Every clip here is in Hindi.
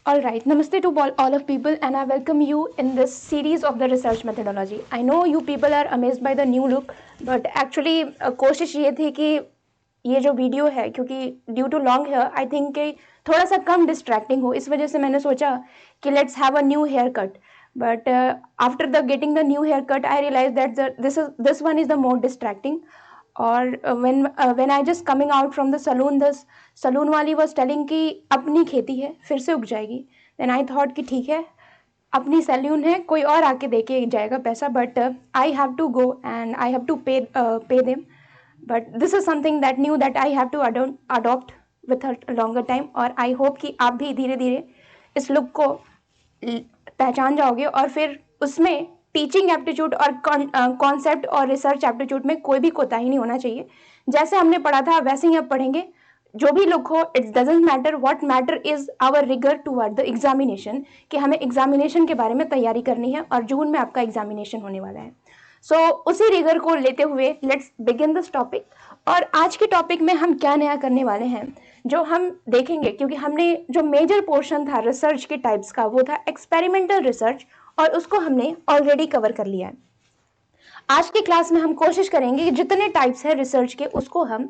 All right, namaste to all of people, and I welcome you in this series of the research methodology. I know you people are amazed by the new look, but actually कोशिश ये थी कि ये जो वीडियो है, क्योंकि due to long hair I think कि थोड़ा सा कम डिस्ट्रैक्टिंग हो, इस वजह से मैंने सोचा कि let's have a new haircut. But after the getting the new haircut I realise that this one is the more distracting. और when I just coming out from the saloon, the saloon वाली was telling कि अपनी खेती है फिर से उग जाएगी. then I thought कि ठीक है, अपनी सैलून है, कोई और आके दे के जाएगा पैसा, but I have to go and I have to pay them. But this is something that new that I have to adopt with a longer time. और आई होप कि आप भी धीरे धीरे इस लुक को पहचान जाओगे और फिर उसमें टीचिंग एप्टीट्यूड और कॉन्सेप्ट और रिसर्च एप्टीट्यूड में कोई भी कोताही नहीं होना चाहिए. जैसे हमने पढ़ा था वैसे ही अब पढ़ेंगे. जो भी लुक हो, it doesn't matter, what matter is our rigour toward the examination, कि हमें एग्जामिनेशन के बारे में तैयारी करनी है और जून में आपका एग्जामिनेशन होने वाला है. सो उसी रिगर को लेते हुए लेट्स बिगिन दिस टॉपिक. और आज के टॉपिक में हम क्या नया करने वाले हैं जो हम देखेंगे, क्योंकि हमने जो मेजर पोर्शन था रिसर्च के टाइप्स का वो था एक्सपेरिमेंटल रिसर्च, और उसको हमने ऑलरेडी कवर कर लिया है. आज की क्लास में हम कोशिश करेंगे कि जितने टाइप्स है रिसर्च के उसको हम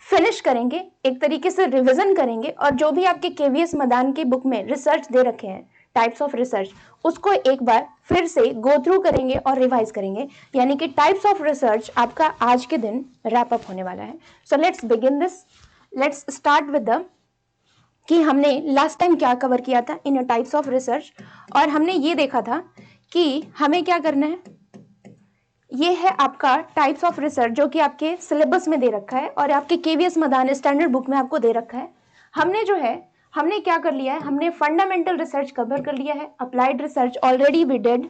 फिनिश करेंगे, एक तरीके से रिवीजन करेंगे, और जो भी आपके केवीएस मदान की बुक में रिसर्च दे रखे हैं टाइप्स ऑफ रिसर्च, उसको एक बार फिर से गो थ्रू करेंगे और रिवाइज करेंगे. यानी कि टाइप्स ऑफ रिसर्च आपका आज के दिन रैप अप होने वाला है. So let's begin this. Let's start with the कि हमने लास्ट टाइम क्या कवर किया था इन टाइप्स ऑफ रिसर्च. और हमने ये देखा था कि हमें क्या करना है. ये है आपका टाइप्स ऑफ रिसर्च जो कि आपके सिलेबस में दे रखा है और आपके केवीएस मदान स्टैंडर्ड बुक में आपको दे रखा है. हमने क्या कर लिया है, हमने फंडामेंटल रिसर्च कवर कर लिया है, applied research already we did,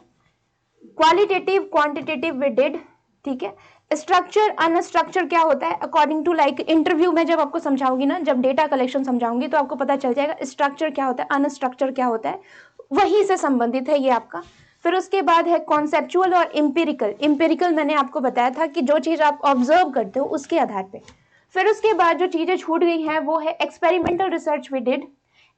qualitative quantitative we did. ठीक है, स्ट्रक्चर अनस्ट्रक्चर क्या होता है अकॉर्डिंग टू लाइक इंटरव्यू में जब आपको समझाऊंगी ना, जब डेटा कलेक्शन समझाऊंगी तो आपको पता चल जाएगा स्ट्रक्चर क्या होता है, अनस्ट्रक्चर क्या होता है, वही से संबंधित है ये आपका. फिर उसके बाद है कॉन्सेप्चुअल और इम्पेरिकल. इम्पेरिकल मैंने आपको बताया था कि जो चीज आप ऑब्जर्व करते हो उसके आधार पे. फिर उसके बाद जो चीजें छूट गई हैं वो है experimental research we did,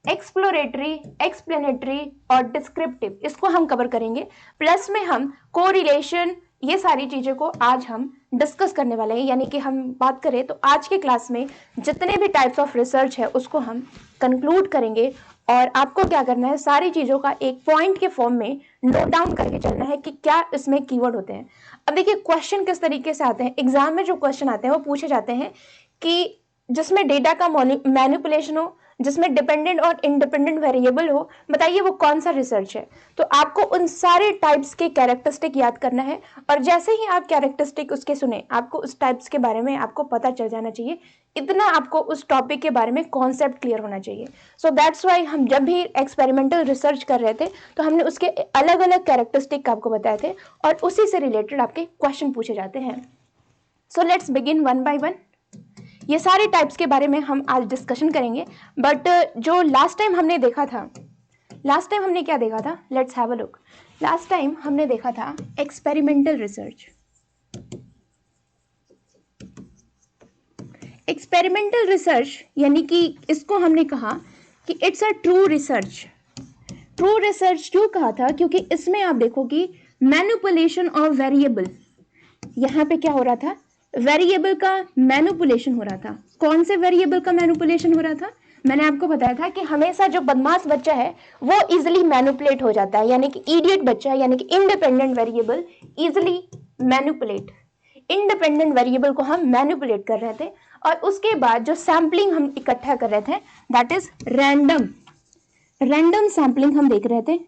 exploratory, explanatory और डिस्क्रिप्टिव, इसको हम कवर करेंगे. प्लस में हम कोरिलेशन, ये सारी चीजें को आज हम डिस्कस करने वाले हैं. यानी कि हम बात करें तो आज के क्लास में जितने भी टाइप्स ऑफ रिसर्च है उसको हम कंक्लूड करेंगे. और आपको क्या करना है, सारी चीजों का एक पॉइंट के फॉर्म में नोट डाउन करके चलना है कि क्या इसमें कीवर्ड होते हैं. अब देखिए क्वेश्चन किस तरीके से आते हैं. एग्जाम में जो क्वेश्चन आते हैं वो पूछे जाते हैं कि जिसमें डेटा का मैनिपुलेशन हो, जिसमें डिपेंडेंट और इंडिपेंडेंट वेरिएबल हो, बताइए वो कौन सा रिसर्च है. तो आपको उन सारे टाइप्स के कैरेक्टरिस्टिक याद करना है, और जैसे ही आप कैरेक्टरिस्टिक उसके सुने आपको उस टाइप्स के बारे में आपको पता चल जाना चाहिए. इतना आपको उस टॉपिक के बारे में कॉन्सेप्ट क्लियर होना चाहिए. सो दैट्स वाई हम जब भी एक्सपेरिमेंटल रिसर्च कर रहे थे तो हमने उसके अलग अलग कैरेक्टरिस्टिक आपको बताए थे और उसी से रिलेटेड आपके क्वेश्चन पूछे जाते हैं. So let's begin one by one. ये सारे टाइप्स के बारे में हम आज डिस्कशन करेंगे. बट जो लास्ट टाइम हमने देखा था, लास्ट टाइम हमने क्या देखा था, let's have a look. Last time हमने देखा था एक्सपेरिमेंटल रिसर्च. एक्सपेरिमेंटल रिसर्च यानी कि इसको हमने कहा कि it's a true research. True research क्यों कहा था, क्योंकि इसमें आप देखो कि मैनिपुलेशन ऑफ वेरिएबल, यहाँ पे क्या हो रहा था, वेरिएबल का मैनिपुलेशन हो रहा था. कौन से वेरिएबल का मैनिपुलेशन हो रहा था, मैंने आपको बताया था कि हमेशा जो बदमाश बच्चा है वो इजिली मैनिपुलेट हो जाता है. यानी कि इडियट बच्चा यानी कि independent variable easily manipulate, independent variable को हम मैनिपुलेट कर रहे थे. और उसके बाद जो सैम्पलिंग हम इकट्ठा कर रहे थे that is random, random sampling हम देख रहे थे.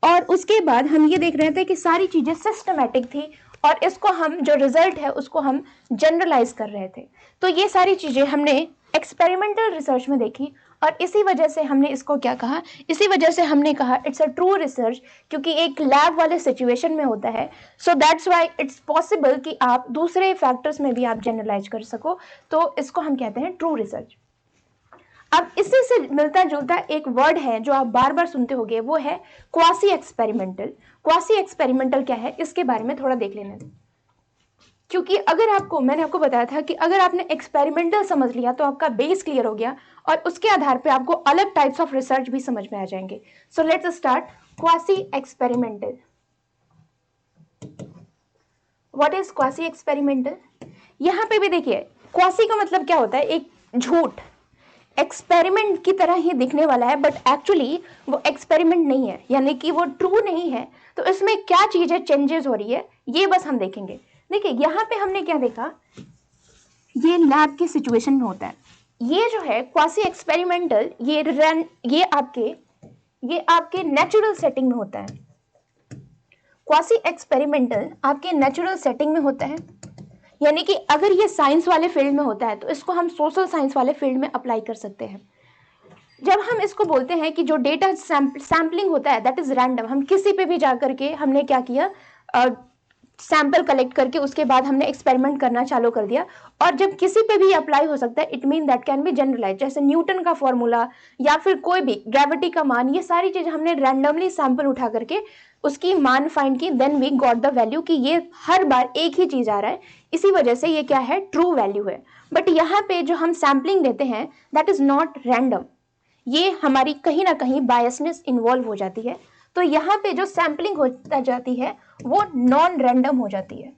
और उसके बाद हम ये देख रहे थे कि सारी चीजें सिस्टमैटिक थी और इसको हम जो रिजल्ट है उसको हम जनरलाइज कर रहे थे. तो ये सारी चीजें हमने एक्सपेरिमेंटल रिसर्च में देखी और इसी वजह से हमने इसको क्या कहा, इसी वजह से हमने कहा इट्स अ ट्रू रिसर्च, क्योंकि एक लैब वाले सिचुएशन में होता है. So that's why it's possible कि आप दूसरे फैक्टर्स में भी आप जनरलाइज कर सको. तो इसको हम कहते हैं ट्रू रिसर्च. अब इसी से मिलता जुलता एक वर्ड है जो आप बार बार सुनते होंगे, वो है क्वासी एक्सपेरिमेंटल. क्वासी एक्सपेरिमेंटल क्या है इसके बारे में थोड़ा देख लेना. क्योंकि अगर आपको, मैंने आपको बताया था कि अगर आपने एक्सपेरिमेंटल समझ लिया तो आपका बेस क्लियर हो गया और उसके आधार पे आपको अलग टाइप्स ऑफ रिसर्च भी समझ में आ जाएंगे। So let's start quasi experimental. What is quasi experimental? यहाँ पे भी देखिए क्वासी का मतलब क्या होता है, एक झूठ, एक्सपेरिमेंट की तरह ही दिखने वाला है बट एक्चुअली वो एक्सपेरिमेंट नहीं है, यानी कि वो ट्रू नहीं है। तो इसमें क्या चीज है, चेंजेस हो रही है, ये बस हम देखेंगे। देखिए यहाँ पे हमने क्या देखा, ये लैब के सिचुएशन में होता है। ये जो है क्वासी एक्सपेरिमेंटल, ये आपके नेचुरल सेटिंग में होता है। क्वासी एक्सपेरिमेंटल आपके नेचुरल सेटिंग में होता है, यानी कि अगर ये साइंस वाले फील्ड में होता है तो इसको हम सोशल साइंस वाले फील्ड में अप्लाई कर सकते हैं। जब हम इसको बोलते हैं कि जो डेटा सैम्पलिंग होता है दैट इज रैंडम, हम किसी पे भी जाकर के हमने क्या किया, सैंपल कलेक्ट करके उसके बाद हमने एक्सपेरिमेंट करना चालू कर दिया, और जब किसी पे भी अप्लाई हो सकता है, it mean that can be generalize, जैसे न्यूटन का फॉर्मूला या फिर कोई भी ग्रेविटी का मान, ये सारी चीजें हमने रैंडमली सैंपल उठा करके उसकी मान फाइंड की, then we got the value कि ये हर बार एक ही चीज आ रहा है, इसी वजह से ये क्या है, ट्रू वैल्यू है। बट यहाँ पे जो हम सैम्पलिंग देते हैं दैट इज नॉट रैंडम, ये हमारी कहीं ना कहीं बायसनेस इन्वॉल्व हो जाती है। तो यहाँ पे जो सैम्पलिंग होता जाती है वो नॉन रैंडम हो जाती है,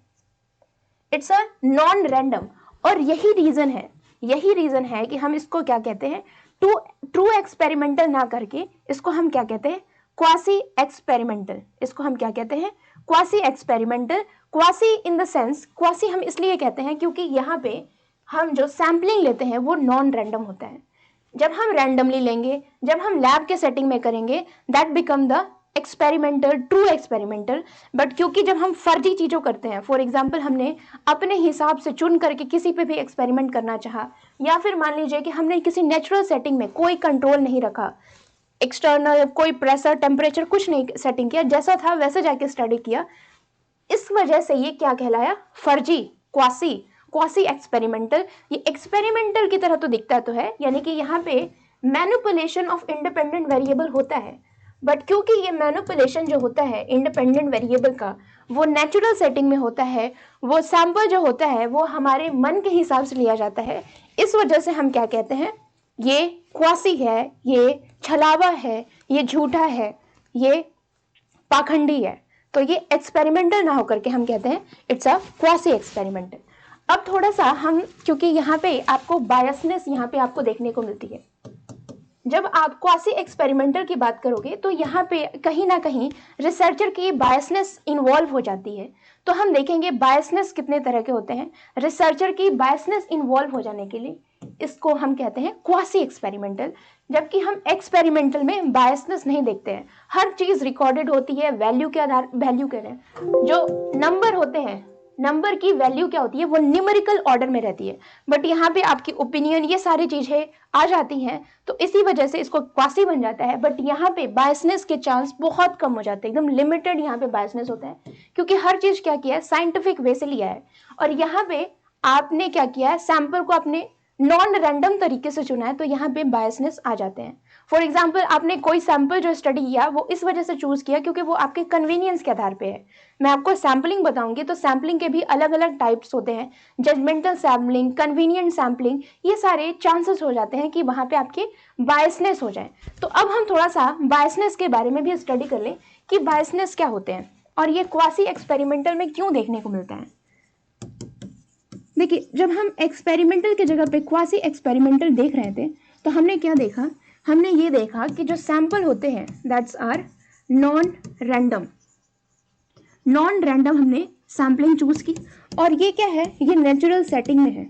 इट्स अ नॉन रैंडम। और यही रीजन है कि हम इसको क्या कहते हैं, ट्रू एक्सपेरिमेंटल ना करके इसको हम क्या कहते हैं, क्वासी एक्सपेरिमेंटल। इसको हम क्या कहते हैं, quasi experimental. Quasi in the sense, quasi हम इसलिए कहते हैं क्योंकि यहाँ पे हम जो सैम्पलिंग लेते हैं वो नॉन रैंडम होता है। जब हम रैंडमली लेंगे, जब हम लैब के सेटिंग में करेंगे, that become the experimental, true experimental. But क्योंकि जब हम फर्जी चीज़ों करते हैं, फॉर एग्जाम्पल हमने अपने हिसाब से चुन करके किसी पे भी एक्सपेरिमेंट करना चाहा, या फिर मान लीजिए कि हमने किसी नेचुरल सेटिंग में कोई कंट्रोल नहीं रखा, एक्सटर्नल कोई प्रेशर टेम्परेचर कुछ नहीं सेटिंग किया, जैसा था वैसे जाके स्टडी किया, इस वजह से ये क्या कहलाया, फर्जी, क्वासी एक्सपेरिमेंटल। ये एक्सपेरिमेंटल की तरह तो दिखता तो है, यानी कि यहाँ पे मैनिपुलेशन ऑफ इंडिपेंडेंट वेरिएबल होता है, बट क्योंकि ये मैनिपुलेशन जो होता है इंडिपेंडेंट वेरिएबल का वो नेचुरल सेटिंग में होता है, वो सैंपल जो होता है वो हमारे मन के हिसाब से लिया जाता है, इस वजह से हम क्या कहते हैं, ये क्वासी है, ये छलावा है, ये झूठा है, ये पाखंडी है। तो ये एक्सपेरिमेंटल ना होकर के हम कहते हैं इट्स अ क्वासी एक्सपेरिमेंटल। अब थोड़ा सा हम, क्योंकि यहाँ पे आपको बायसनेस यहाँ पे आपको देखने को मिलती है, जब आप क्वासी एक्सपेरिमेंटल की बात करोगे तो यहाँ पे कहीं ना कहीं रिसर्चर की बायसनेस इन्वॉल्व हो जाती है। तो हम देखेंगे बायसनेस कितने तरह के होते हैं, रिसर्चर की बायसनेस इन्वॉल्व हो जाने के लिए इसको हम कहते हैं क्वासी एक्सपेरिमेंटल। जबकि हम एक्सपेरिमेंटल में बायसनेस नहीं देखते हैं, हर चीज रिकॉर्डेड होती है वैल्यू के आधार, वैल्यू कह रहे हैं, जो नंबर होते हैं, नंबर की वैल्यू क्या होती है, वो न्यूमेरिकल ऑर्डर में रहती है। बट यहाँ पे आपकी ओपिनियन, ये सारी चीजें आ जाती हैं, तो इसी वजह से इसको क्वासी बन जाता है। बट यहाँ पे बायसनेस के चांस बहुत कम हो जाते हैं, एकदम लिमिटेड यहाँ पे बायसनेस होता है, क्योंकि हर चीज क्या किया है, साइंटिफिक वे से लिया है। और यहाँ पे आपने क्या किया है, सैंपल को आपने नॉन रैंडम तरीके से चुना है, तो यहाँ पे बायसनेस आ जाते हैं। फॉर एग्जाम्पल आपने कोई सैंपल जो स्टडी किया वो इस वजह से चूज किया क्योंकि वो आपके कन्वीनियंस के आधार पे है। मैं आपको सैम्पलिंग बताऊंगी तो सैम्पलिंग के भी अलग अलग टाइप्स होते हैं, जजमेंटल सैम्पलिंग, कन्वीनियंट सैम्पलिंग, ये सारे चांसेस हो जाते हैं कि वहां पे आपके बायसनेस हो जाए। तो अब हम थोड़ा सा बायसनेस के बारे में भी स्टडी कर लें कि बायसनेस क्या होते हैं और ये क्वासी एक्सपेरिमेंटल में क्यों देखने को मिलता है। देखिए जब हम एक्सपेरिमेंटल की जगह पे क्वासी एक्सपेरिमेंटल देख रहे थे तो हमने क्या देखा, हमने ये देखा कि जो सैंपल होते हैं that's are non random. Non random हमने सैम्पलिंग चूज की, और ये क्या है, ये नेचुरल सेटिंग में है,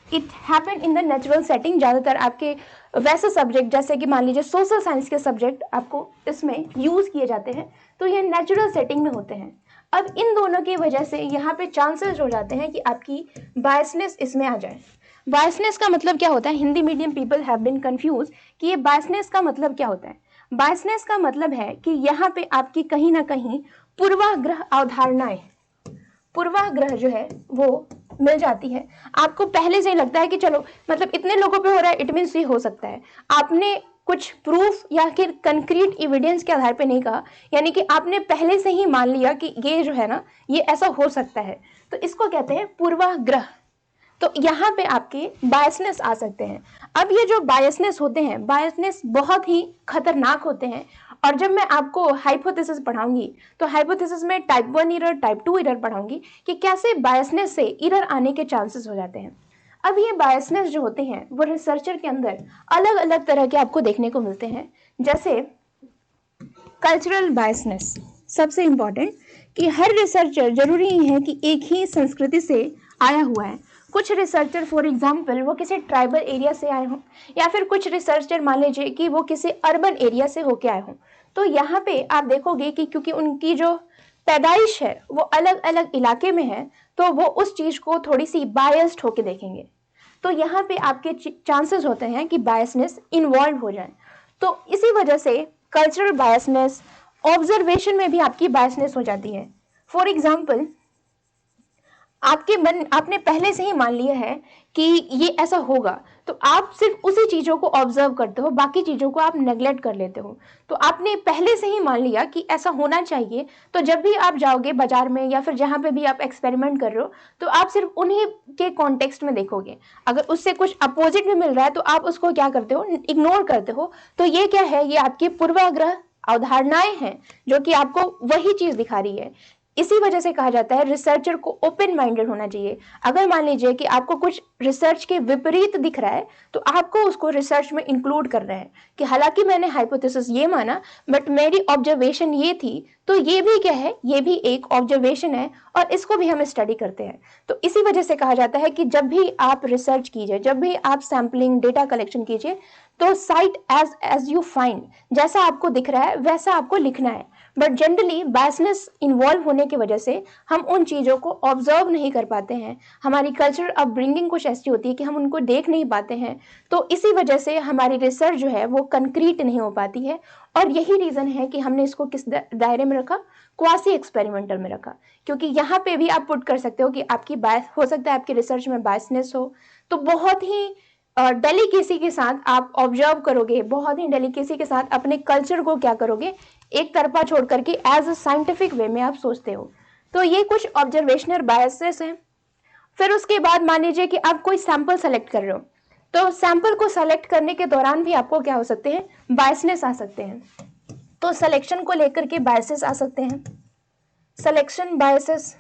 it happen in the natural setting. ज़्यादातर आपके वैसे सब्जेक्ट जैसे कि मान लीजिए सोशल साइंस के सब्जेक्ट आपको इसमें यूज़ किए जाते हैं, तो ये नेचुरल सेटिंग में होते हैं। अब इन दोनों की वजह से यहाँ पे चांसेस हो जाते हैं कि आपकी बायसनेस इसमें आ जाए। बायसनेस का मतलब क्या होता है, Hindi medium people have been confuse कि ये बायसनेस का मतलब क्या होता है। बायसनेस का मतलब है कि यहाँ पे आपकी कहीं ना कहीं पूर्वाग्रह अवधारणाएं, पूर्वाग्रह जो है वो मिल जाती है। आपको पहले से ही लगता है कि चलो मतलब इतने लोगों पे हो रहा है, इट मीन्स ये हो सकता है। आपने कुछ प्रूफ या फिर कंक्रीट एविडेंस के आधार पे नहीं कहा, यानी कि आपने पहले से ही मान लिया कि ये जो है ना ये ऐसा हो सकता है, तो इसको कहते हैं पूर्वाग्रह। तो यहाँ पे आपके बायसनेस आ सकते हैं। अब ये जो बायसनेस होते हैं, बायसनेस बहुत ही खतरनाक होते हैं। और जब मैं आपको हाइपोथेसिस पढ़ाऊंगी तो हाइपोथेसिस में टाइप 1 एरर, टाइप 2 एरर पढ़ाऊंगी कि कैसे बायसनेस से एरर आने के चांसेस हो जाते हैं। अब ये बायसनेस जो होते हैं वो रिसर्चर के अंदर अलग अलग तरह के आपको देखने को मिलते हैं। जैसे कल्चरल बायसनेस, सबसे इंपॉर्टेंट कि हर रिसर्चर जरूरी नहीं है कि एक ही संस्कृति से आया हुआ है। कुछ रिसर्चर फॉर एग्जांपल वो किसी ट्राइबल एरिया से आए हों, या फिर कुछ रिसर्चर मान लीजिए कि वो किसी अर्बन एरिया से होके आए हों। तो यहाँ पे आप देखोगे कि क्योंकि उनकी जो पैदाइश है वो अलग अलग इलाके में है, तो वो उस चीज को थोड़ी सी बायस्ड होके देखेंगे। तो यहाँ पे आपके चांसेस होते हैं कि बायसनेस इन्वॉल्व हो जाए। तो इसी वजह से कल्चरल बायसनेस, ऑब्जर्वेशन में भी आपकी बायसनेस हो जाती है। फॉर एग्जाम्पल, आपने पहले से ही मान लिया है कि ये ऐसा होगा, तो आप सिर्फ उसी चीजों को ऑब्जर्व करते हो, बाकी चीजों को आप नेग्लेक्ट कर लेते हो। तो आपने पहले से ही मान लिया कि ऐसा होना चाहिए, तो जब भी आप जाओगे बाजार में या फिर जहां पे भी आप एक्सपेरिमेंट कर रहे हो, तो आप सिर्फ उन्हीं के कॉन्टेक्स्ट में देखोगे। अगर उससे कुछ अपोजिट में मिल रहा है तो आप उसको क्या करते हो, इग्नोर करते हो। तो ये क्या है, ये आपकी पूर्वाग्रह अवधारणाएं हैं जो कि आपको वही चीज दिखा रही है। इसी वजह से कहा जाता है रिसर्चर को ओपन माइंडेड होना चाहिए। अगर मान लीजिए कि आपको कुछ रिसर्च के विपरीत दिख रहा है, तो आपको उसको रिसर्च में इंक्लूड करना है कि हालांकि मैंने हाइपोथेसिस ये माना, बट मेरी ऑब्जर्वेशन ये थी, तो ये भी क्या है, ये भी एक ऑब्जर्वेशन है और इसको भी हम स्टडी करते हैं। तो इसी वजह से कहा जाता है कि जब भी आप रिसर्च कीजिए, जब भी आप सैम्पलिंग डेटा कलेक्शन कीजिए, तो साइट एज यू फाइंड, जैसा आपको दिख रहा है वैसा आपको लिखना है। बट जनरली बायसनेस इन्वॉल्व होने की वजह से हम उन चीज़ों को ऑब्जर्व नहीं कर पाते हैं। हमारी कल्चर अपब्रिंगिंग कुछ ऐसी होती है कि हम उनको देख नहीं पाते हैं। तो इसी वजह से हमारी रिसर्च जो है वो कंक्रीट नहीं हो पाती है। और यही रीज़न है कि हमने इसको किस दायरे में रखा, क्वासी एक्सपेरिमेंटल में रखा। क्योंकि यहाँ पे भी आप पुट कर सकते हो कि आपकी बायस हो सकता है, आपकी रिसर्च में बायसनेस हो। तो बहुत ही डेलिकेसी के साथ आप ऑब्जर्व करोगे, बहुत ही डेलिकेसी के साथ अपने कल्चर को क्या करोगे, एक तरफा छोड़ करके एज अ साइंटिफिक वे में आप सोचते हो। तो ये कुछ ऑब्जर्वेशनल बायसेस हैं। फिर उसके बाद मान लीजिए कि आप कोई सैंपल सेलेक्ट कर रहे हो, तो सैंपल को सेलेक्ट करने के दौरान भी आपको क्या हो सकते हैं, बायसनेस आ सकते हैं। तो सिलेक्शन को लेकर के बायसेस आ सकते हैं, सिलेक्शन बायसेस,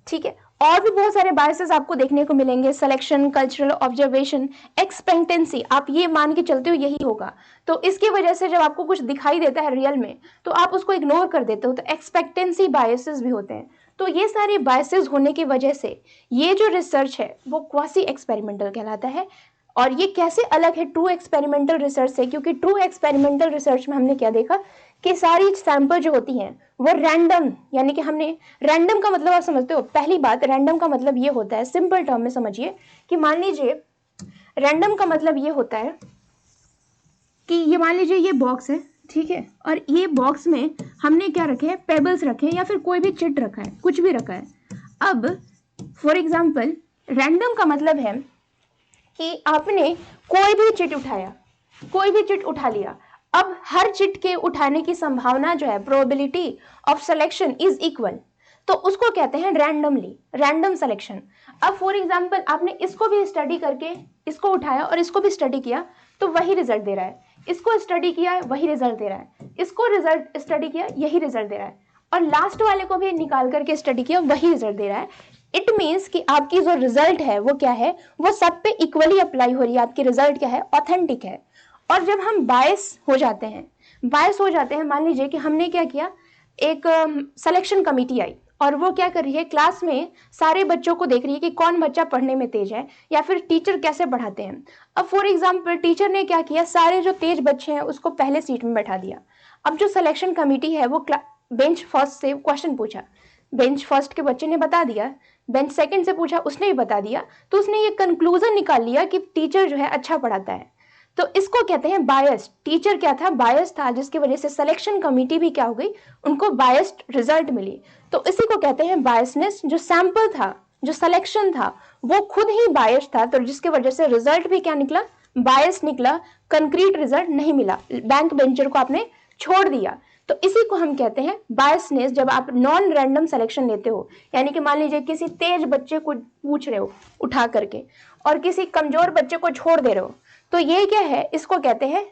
ठीक है। और भी बहुत सारे बायसेस आपको देखने को मिलेंगे, सिलेक्शन, कल्चरल, ऑब्जर्वेशन, एक्सपेक्टेंसी, आप ये मान के चलते हो यही होगा। तो इसकी वजह से जब आपको कुछ दिखाई देता है रियल में, तो आप उसको इग्नोर कर देते हो, तो एक्सपेक्टेंसी बायसेस भी होते हैं। तो ये सारे बायसेस होने की वजह से ये जो रिसर्च है वो क्वासी एक्सपेरिमेंटल कहलाता है। और ये कैसे अलग है ट्रू एक्सपेरिमेंटल रिसर्च से, क्योंकि ट्रू एक्सपेरिमेंटल रिसर्च में हमने क्या देखा कि सारी सैंपल जो होती हैं वो रैंडम, यानी कि हमने रैंडम का मतलब आप समझते हो। पहली बात, रैंडम का मतलब ये होता है, सिंपल टर्म में समझिए कि मान लीजिए रैंडम का मतलब ये होता है कि ये मान लीजिए ये बॉक्स है, ठीक है, और ये बॉक्स में हमने क्या रखे हैं, पेबल्स रखे हैं या फिर कोई भी चिट रखा है, कुछ भी रखा है। अब फॉर एग्जाम्पल रैंडम का मतलब है कि आपने कोई भी चिट उठाया, कोई भी चिट उठा लिया। अब हर चिट के उठाने की संभावना जो है, probability of selection is equal, तो उसको कहते हैं रैंडमली, रैंडम सिलेक्शन। अब फॉर एग्जांपल आपने इसको भी स्टडी करके इसको उठाया और इसको भी स्टडी किया, तो वही रिजल्ट दे रहा है। इसको स्टडी किया है, वही रिजल्ट दे रहा है। इसको रिजल्ट स्टडी किया, यही रिजल्ट दे रहा है। और लास्ट वाले को भी निकाल करके स्टडी किया, वही रिजल्ट दे रहा है। इट मीन्स कि आपकी जो रिजल्ट है वो क्या है, वो सब पे इक्वली अप्लाई हो रही है। आपकी रिजल्ट क्या है, ऑथेंटिक है। और जब हम बायस हो जाते हैं, मान लीजिए कि हमने क्या किया, एक सिलेक्शन कमेटी आई और वो क्या कर रही है, क्लास में सारे बच्चों को देख रही है कि कौन बच्चा पढ़ने में तेज है या फिर टीचर कैसे पढ़ाते हैं। अब फॉर एग्जाम्पल टीचर ने क्या किया, सारे जो तेज बच्चे हैं उसको पहले सीट में बैठा दिया। अब जो सिलेक्शन कमेटी है वो बेंच फर्स्ट से क्वेश्चन पूछा, बेंच फर्स्ट के बच्चे ने बता दिया, बेंच सेकंड से पूछा, उसने भी बता दिया। तो उसने ये कंक्लूजन निकाल लिया कि टीचर जो है अच्छा पढ़ाता है। तो इसको कहते हैं बायस। टीचर क्या था, बायस था, जिसकी वजह से सिलेक्शन कमेटी भी क्या हो गई, उनको बायस्ड रिजल्ट मिली। तो इसी को कहते हैं बायसनेस। जो सैंपल था, जो सिलेक्शन था, वो खुद ही बायस था, तो जिसकी वजह से रिजल्ट भी क्या निकला, बायस निकला, कंक्रीट रिजल्ट नहीं मिला, बैंक बेंचर को आपने छोड़ दिया, तो इसी को हम कहते हैं बायसनेस। जब आप नॉन रैंडम सिलेक्शन लेते हो, यानी कि मान लीजिए किसी तेज बच्चे को पूछ रहे हो उठा करके और किसी कमजोर बच्चे को छोड़ दे रहे हो, तो ये क्या है, इसको कहते हैं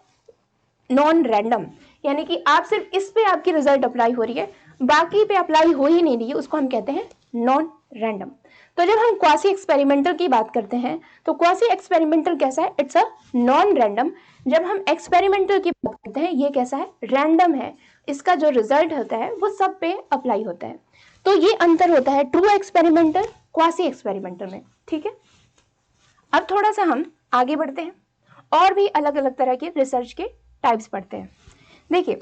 नॉन रैंडम, यानी कि आप सिर्फ इस पे आपकी रिजल्ट अप्लाई हो रही है, बाकी पे अप्लाई हो ही नहीं रही है, उसको हम कहते हैं नॉन रैंडम। तो जब हम क्वासी एक्सपेरिमेंटल की बात करते हैं, तो क्वासी एक्सपेरिमेंटल कैसा है, इट्स अ नॉन रैंडम। जब हम एक्सपेरिमेंटल की बात करते हैं, ये कैसा है, रैंडम है, इसका जो रिजल्ट होता है वो सब पे अप्लाई होता है। तो ये अंतर होता है ट्रू एक्सपेरिमेंटल, क्वासी एक्सपेरिमेंटल में, ठीक है। अब थोड़ा सा हम आगे बढ़ते हैं और भी अलग अलग तरह के रिसर्च के टाइप्स पढ़ते हैं। देखिए,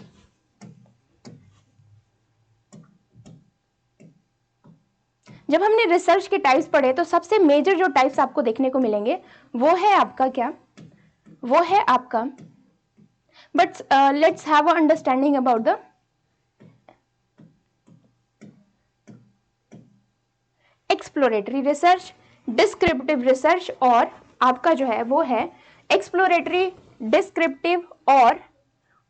जब हमने रिसर्च के टाइप्स पढ़े तो सबसे मेजर जो टाइप्स आपको देखने को मिलेंगे वो है आपका क्या, वो है आपका, but let's have a understanding about the exploratory research, descriptive research, और आपका जो है वो है एक्सप्लोरेटरी, डिस्क्रिप्टिव,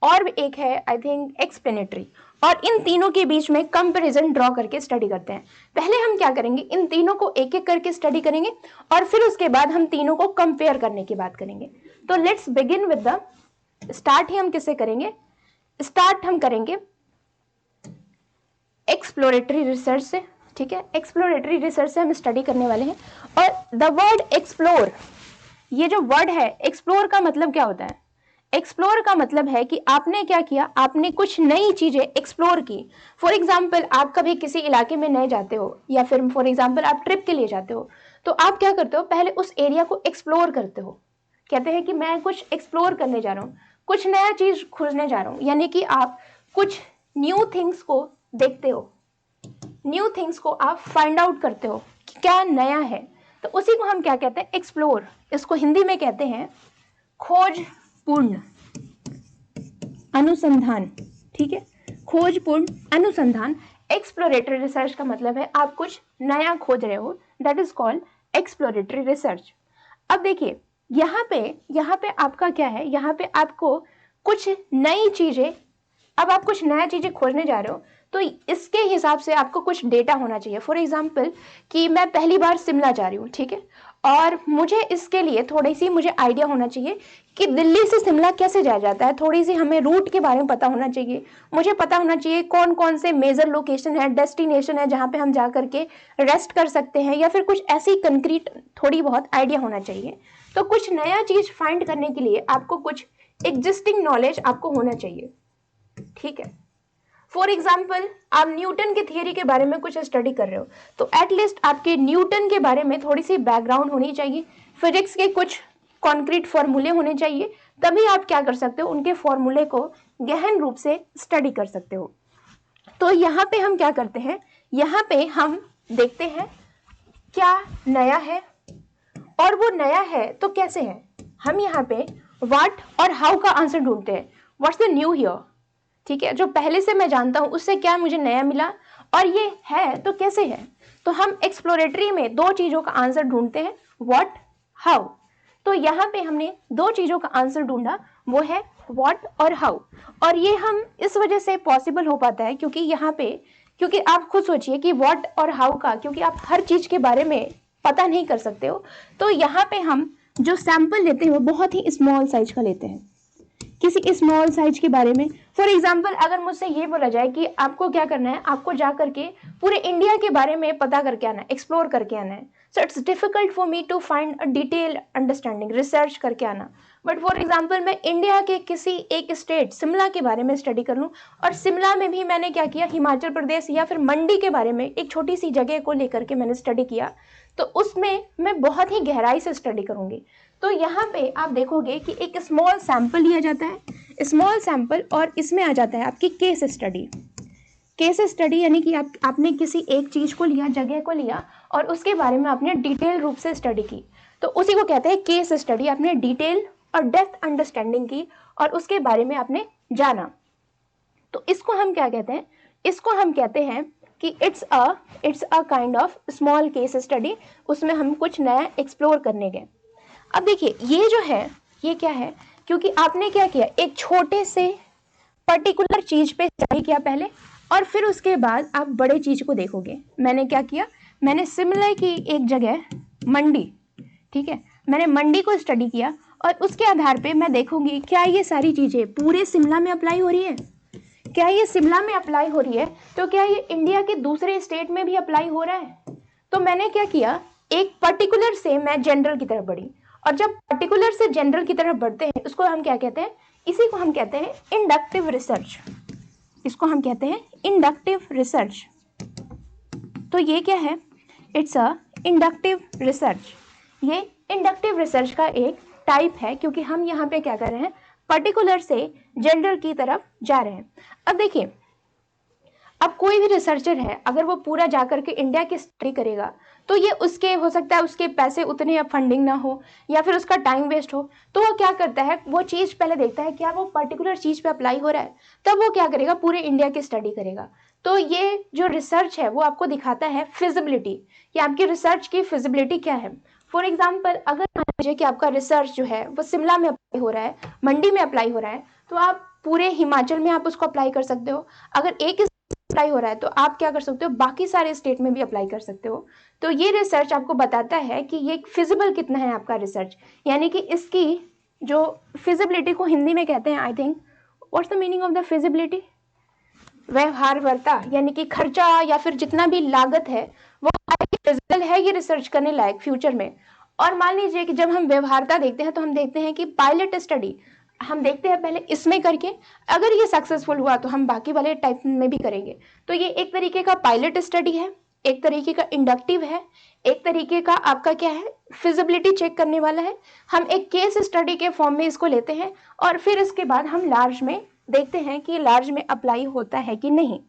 और एक है आई थिंक एक्सप्लेनेटरी। और इन तीनों के बीच में कंपैरिजन ड्रॉ करके स्टडी करते हैं। पहले हम क्या करेंगे, इन तीनों को एक एक करके स्टडी करेंगे और फिर उसके बाद हम तीनों को कंपेयर करने की बात करेंगे। तो let's begin with the start ही हम किससे करेंगे, स्टार्ट हम करेंगे एक्सप्लोरेटरी रिसर्च से, ठीक है। एक्सप्लोरेटरी रिसर्च से हम स्टडी करने वाले हैं। और द वर्ड एक्सप्लोर, ये जो वर्ड है एक्सप्लोर का मतलब क्या होता है, एक्सप्लोर का मतलब है कि आपने क्या किया, आपने कुछ नई चीजें एक्सप्लोर की। फॉर एग्जाम्पल, आप कभी किसी इलाके में नए जाते हो, या फिर फॉर एग्जाम्पल आप ट्रिप के लिए जाते हो, तो आप क्या करते हो, पहले उस एरिया को एक्सप्लोर करते हो। कहते हैं कि मैं कुछ एक्सप्लोर करने जा रहा हूँ, कुछ नया चीज खोजने जा रहा हूँ, यानी कि आप कुछ न्यू थिंग्स को देखते हो, न्यू थिंग्स को आप फाइंड आउट करते हो कि क्या नया है। तो उसी को हम क्या कहते हैं, एक्सप्लोर। इसको हिंदी में कहते हैं खोजपूर्ण अनुसंधान, ठीक है, खोजपूर्ण अनुसंधान। एक्सप्लोरेटरी रिसर्च का मतलब है आप कुछ नया खोज रहे हो, that is called exploratory research. अब देखिए, यहाँ पे आपका क्या है, यहाँ पे आपको कुछ नई चीजें, अब आप कुछ नया चीजें खोजने जा रहे हो, तो इसके हिसाब से आपको कुछ डेटा होना चाहिए। फॉर एग्जाम्पल कि मैं पहली बार शिमला जा रही हूँ, ठीक है, और मुझे इसके लिए थोड़ी सी मुझे आइडिया होना चाहिए कि दिल्ली से शिमला कैसे जाया जाता है, थोड़ी सी हमें रूट के बारे में पता होना चाहिए, मुझे पता होना चाहिए कौन कौन से मेजर लोकेशन है, डेस्टिनेशन है जहाँ पे हम जा करके रेस्ट कर सकते हैं, या फिर कुछ ऐसी कंक्रीट थोड़ी बहुत आइडिया होना चाहिए। तो कुछ नया चीज फाइंड करने के लिए आपको कुछ एग्जिस्टिंग नॉलेज आपको होना चाहिए, ठीक है। फॉर एग्जाम्पल, आप न्यूटन के थियरी के बारे में कुछ स्टडी कर रहे हो, तो एटलीस्ट आपके न्यूटन के बारे में थोड़ी सी बैकग्राउंड होनी चाहिए, फिजिक्स के कुछ कॉन्क्रीट फॉर्मूले होने चाहिए, तभी आप क्या कर सकते हो, उनके फॉर्मूले को गहन रूप से स्टडी कर सकते हो। तो यहाँ पे हम क्या करते हैं, यहाँ पे हम देखते हैं क्या नया है, और वो नया है तो कैसे है। हम यहाँ पे व्हाट और हाउ का आंसर ढूंढते हैं, व्हाट्स द न्यू हियर, ठीक है, जो पहले से मैं जानता हूं उससे क्या मुझे नया मिला, और ये है तो कैसे है। तो हम एक्सप्लोरेटरी में दो चीजों का आंसर ढूंढते हैं, व्हाट, हाउ। तो यहाँ पे हमने दो चीजों का आंसर ढूंढा, वो है व्हाट और हाउ। और ये हम इस वजह से पॉसिबल हो पाता है क्योंकि यहाँ पे, क्योंकि आप खुद सोचिए कि व्हाट और हाउ का, क्योंकि आप हर चीज के बारे में पता नहीं कर सकते हो, तो यहाँ पे हम जो सैंपल लेते हैं वो बहुत ही स्मॉल साइज का लेते हैं, किसी स्मॉल साइज के बारे में। फॉर एग्जाम्पल, अगर मुझसे ये बोला जाए कि आपको क्या करना है, आपको जा करके पूरे इंडिया के बारे में पता करके आना है, एक्सप्लोर करके आना है, so it's difficult for me to find a detail understanding, research करके आना। बट फॉर एग्जाम्पल, मैं इंडिया के किसी एक स्टेट शिमला के बारे में स्टडी कर लूँ, और शिमला में भी मैंने क्या किया, हिमाचल प्रदेश या फिर मंडी के बारे में एक छोटी सी जगह को लेकर के मैंने स्टडी किया, तो उसमें मैं बहुत ही गहराई से स्टडी करूंगी। तो यहाँ पे आप देखोगे कि एक स्मॉल सैंपल लिया जाता है, स्मॉल सैंपल, और इसमें आ जाता है आपकी केस स्टडी। केस स्टडी यानी कि आपने किसी एक चीज को लिया, जगह को लिया, और उसके बारे में आपने डिटेल रूप से स्टडी की, तो उसी को कहते हैं केस स्टडी। आपने डिटेल और डेप्थ अंडरस्टैंडिंग की और उसके बारे में आपने जाना, तो इसको हम क्या कहते हैं, इसको हम कहते हैं कि it's a kind of small case study, उसमें हम कुछ नया एक्सप्लोर करने गए। अब देखिए, ये जो है ये क्या है, क्योंकि आपने क्या किया, एक छोटे से पर्टिकुलर चीज पे स्टडी किया पहले, और फिर उसके बाद आप बड़े चीज को देखोगे। मैंने क्या किया, मैंने शिमला की एक जगह मंडी, ठीक है, मैंने मंडी को स्टडी किया और उसके आधार पे मैं देखूंगी क्या ये सारी चीजें पूरे शिमला में अप्लाई हो रही है, क्या ये शिमला में अप्लाई हो रही है तो क्या ये इंडिया के दूसरे स्टेट में भी अप्लाई हो रहा है। तो मैंने क्या किया, एक पर्टिकुलर से मैं जनरल की तरफ बढ़ी, और जब पर्टिकुलर से जनरल की तरफ बढ़ते हैं उसको हम क्या कहते हैं, इसी को हम कहते हैं इंडक्टिव रिसर्च, इसको हम कहते हैं इंडक्टिव रिसर्च। तो ये क्या है, इट्स अ इंडक्टिव रिसर्च। ये इंडक्टिव रिसर्च का एक टाइप है, क्योंकि हम यहाँ पे क्या कर रहे हैं, पर्टिकुलर से जनरल की तरफ जा रहे हैं। अब देखिए, अब कोई भी रिसर्चर है अगर वो पूरा जाकर के इंडिया की स्टडी करेगा तो ये उसके हो सकता है उसके पैसे उतने अब फंडिंग ना हो या फिर उसका टाइम वेस्ट हो, तो वो क्या करता है, वो चीज पहले देखता है क्या वो पर्टिकुलर चीज पे अप्लाई हो रहा है, तब वो क्या करेगा, पूरे इंडिया की स्टडी करेगा। तो ये जो रिसर्च है वो आपको दिखाता है फिजिबिलिटी, कि आपकी रिसर्च की फिजिबिलिटी क्या है। फॉर एग्जाम्पल, अगर मान लीजिए कि आपका रिसर्च जो है वो शिमला में अप्लाई हो रहा है, मंडी में अप्लाई हो रहा है, तो आप पूरे हिमाचल में आप उसको अप्लाई कर सकते हो। अगर एक अप्लाई हो रहा है तो आप क्या कर सकते हो, बाकी सारे स्टेट में भी अप्लाई कर सकते हो। तो ये रिसर्च आपको बताता है कि ये फिजिबल कितना है आपका रिसर्च, यानी कि इसकी जो फिजिबिलिटी को हिंदी में कहते हैं, I think, what's the meaning of the feasibility, व्यवहारवर्ता, यानी कि खर्चा या फिर जितना भी लागत है वो फिजिबल है ये रिसर्च करने लायक फ्यूचर में। और मान लीजिए कि जब हम व्यवहारता देखते हैं तो हम देखते हैं कि पायलट स्टडी हम देखते हैं पहले इसमें करके, अगर ये सक्सेसफुल हुआ तो हम बाकी वाले टाइप में भी करेंगे। तो ये एक तरीके का पायलट स्टडी है, एक तरीके का इंडक्टिव है, एक तरीके का आपका क्या है, फिजिबिलिटी चेक करने वाला है। हम एक केस स्टडी के फॉर्म में इसको लेते हैं और फिर इसके बाद हम लार्ज में देखते हैं कि लार्ज में अप्लाई होता है कि नहीं।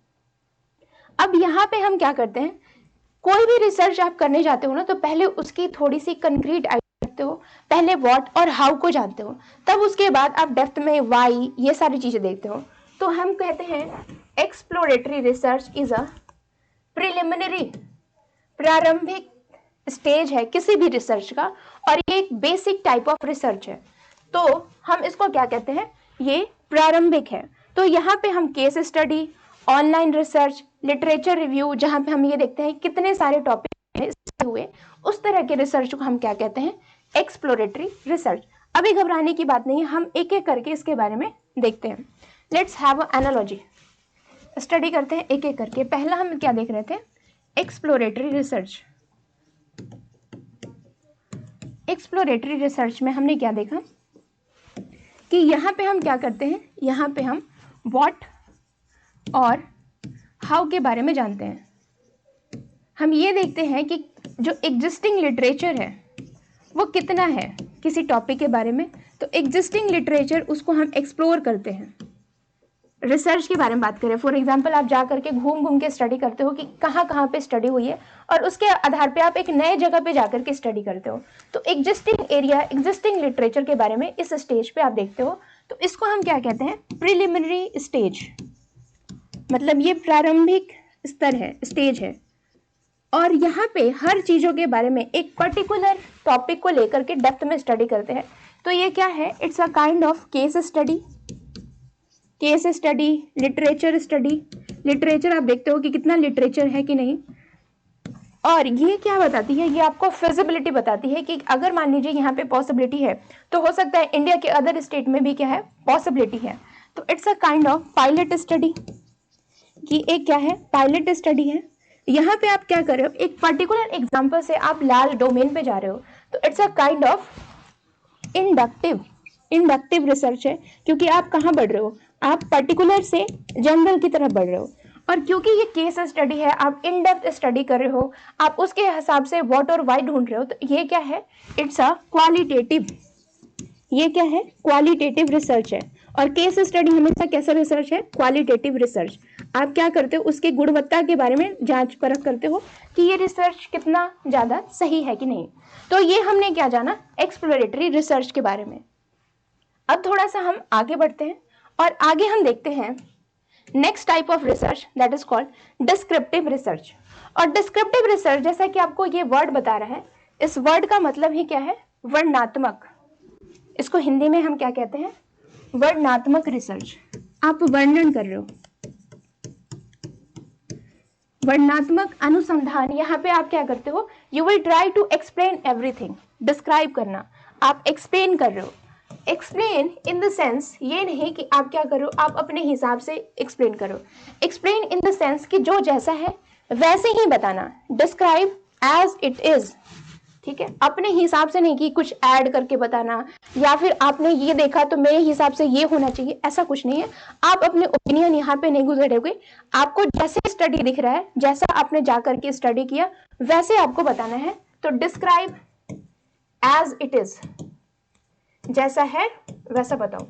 अब यहाँ पे हम क्या करते हैं, कोई भी रिसर्च आप करने जाते हो ना तो पहले उसकी थोड़ी सी कंक्रीट आइडिया रखते हो, पहले व्हाट और हाउ को जानते हो, तब उसके बाद आप डेप्थ में वाई ये सारी चीजें देखते हो। तो हम कहते हैं exploratory research is a preliminary, प्रारंभिक स्टेज है किसी भी रिसर्च का, और ये एक बेसिक टाइप ऑफ रिसर्च है। तो हम इसको क्या कहते हैं, ये प्रारंभिक है। तो यहाँ पे हम case study, online research, literature review, जहाँ पे हम ये देखते हैं कितने सारे टॉपिक हुए, उस तरह के रिसर्च को हम क्या कहते हैं, एक्सप्लोरेटरी रिसर्च। अभी घबराने की बात नहीं है, हम एक एक करके इसके बारे में देखते हैं। Let's have a analogy, study करते हैं एक एक करके। पहला हम क्या देख रहे थे, एक्सप्लोरेटरी रिसर्च। एक्सप्लोरेटरी रिसर्च में हमने क्या देखा कि यहाँ पे हम क्या करते हैं, यहाँ पे हम व्हाट और हाउ के बारे में जानते हैं। हम ये देखते हैं कि जो एग्जिस्टिंग लिटरेचर है वो कितना है किसी टॉपिक के बारे में, तो एग्जिस्टिंग लिटरेचर उसको हम एक्सप्लोर करते हैं। रिसर्च के बारे में बात करें, फॉर एग्जांपल आप जा करके घूम घूम के स्टडी करते हो कि कहाँ कहाँ पे स्टडी हुई है, और उसके आधार पे आप एक नए जगह पे जाकर के स्टडी करते हो। तो एग्जिस्टिंग एरिया, एग्जिस्टिंग लिटरेचर के बारे में इस स्टेज पे आप देखते हो। तो इसको हम क्या कहते हैं, प्रिलिमिनरी स्टेज, मतलब ये प्रारंभिक स्तर है, स्टेज है। और यहाँ पे हर चीज़ों के बारे में एक पर्टिकुलर टॉपिक को लेकर के डेप्थ में स्टडी करते हैं। तो ये क्या है, it's a kind of case study, case study, literature study. Literature आप देखते हो कि कितना लिटरेचर है कि नहीं। और ये क्या बताती है, ये आपको फिजिबिलिटी बताती है कि अगर मान लीजिए यहाँ पे पॉसिबिलिटी है तो हो सकता है इंडिया के अदर स्टेट में भी क्या है, पॉसिबिलिटी है। तो it's a kind of pilot study, कि एक क्या है, पायलट स्टडी है। यहाँ पे आप क्या कर रहे हो, एक पर्टिकुलर एग्जाम्पल से आप लार्ज डोमेन पे जा रहे हो, तो it's a kind of inductive research है, क्योंकि आप कहाँ बढ़ रहे हो, आप पर्टिकुलर से जनरल की तरफ बढ़ रहे हो। और क्योंकि ये केस स्टडी है, आप इन डेप्थ स्टडी कर रहे हो, आप उसके हिसाब से व्हाट और व्हाई ढूंढ रहे हो, तो ये क्या है, इट्स अ क्वालिटेटिव, ये क्या है, क्वालिटेटिव रिसर्च है। और केस स्टडी हमेशा कैसा रिसर्च है, क्वालिटेटिव रिसर्च। आप क्या करते हो, उसकी गुणवत्ता के बारे में जांच परख करते हो कि ये रिसर्च कितना ज़्यादा सही है कि नहीं। तो ये हमने क्या जाना, एक्सप्लोरेटरी रिसर्च के बारे में। अब थोड़ा सा हम आगे बढ़ते हैं और आगे हम देखते हैं next type of research, that is called descriptive research. और डिस्क्रिप्टिव रिसर्च, जैसा कि आपको ये वर्ड बता रहा है, इस वर्ड का मतलब ही क्या है, वर्णनात्मक। इसको हिंदी में हम क्या कहते हैं, वर्णनात्मक रिसर्च। आप वर्णन कर रहे हो, वर्णनात्मक अनुसंधान। यहाँ पे आप क्या करते हो, you will try to explain everything, describe करना, आप एक्सप्लेन कर रहे हो। एक्सप्लेन इन द सेंस ये नहीं कि आप क्या करो, आप अपने हिसाब से एक्सप्लेन करो। एक्सप्लेन इन द सेंस कि जो जैसा है वैसे ही बताना। डिस्क्राइब एज इट इज, ठीक है, अपने हिसाब से नहीं कि कुछ ऐड करके बताना, या फिर आपने ये देखा तो मेरे हिसाब से ये होना चाहिए, ऐसा कुछ नहीं है। आप अपने ओपिनियन यहाँ पे नहीं गुजरोगे, आपको जैसे स्टडी दिख रहा है, जैसा आपने जाकर के स्टडी किया वैसे आपको बताना है। तो डिस्क्राइब एज इट इज, जैसा है वैसा बताओ।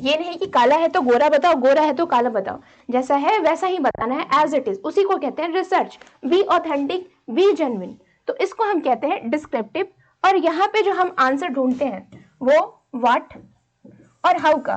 ये नहीं कि काला है तो गोरा बताओ, गोरा है तो काला बताओ, जैसा है वैसा ही बताना है, एज इट इज। उसी को कहते हैं research. Be authentic, B genuine, तो इसको हम कहते हैं डिस्क्रिप्टिव। और यहाँ पे जो हम आंसर ढूंढते हैं वो व्हाट और हाउ का,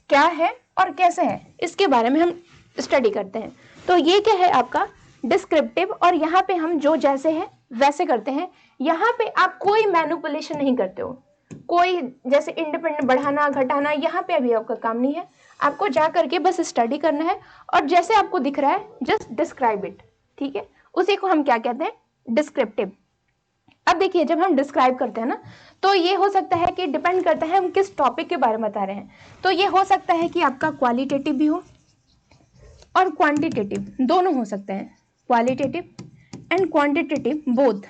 क्या है और कैसे है, इसके बारे में हम स्टडी करते हैं। तो ये क्या है आपका डिस्क्रिप्टिव। और यहाँ पे हम जो जैसे है वैसे करते हैं। यहाँ पे आप कोई मैनिपुलेशन नहीं करते हो, कोई जैसे इंडिपेंडेंट बढ़ाना घटाना यहाँ पे अभी आपका काम नहीं है। आपको जा करके बस स्टडी करना है और जैसे आपको दिख रहा है जस्ट डिस्क्राइब इट, ठीक है। उसी को हम क्या कहते हैं, डिस्क्रिप्टिव। अब देखिए जब हम डिस्क्राइब करते हैं ना, तो ये हो सकता है कि डिपेंड करता है हम किस टॉपिक के बारे में बता रहे हैं। तो ये हो सकता है कि आपका क्वालिटेटिव भी हो और क्वांटिटेटिव, दोनों हो सकते हैं, क्वालिटेटिव एंड क्वांटिटेटिव बोथ।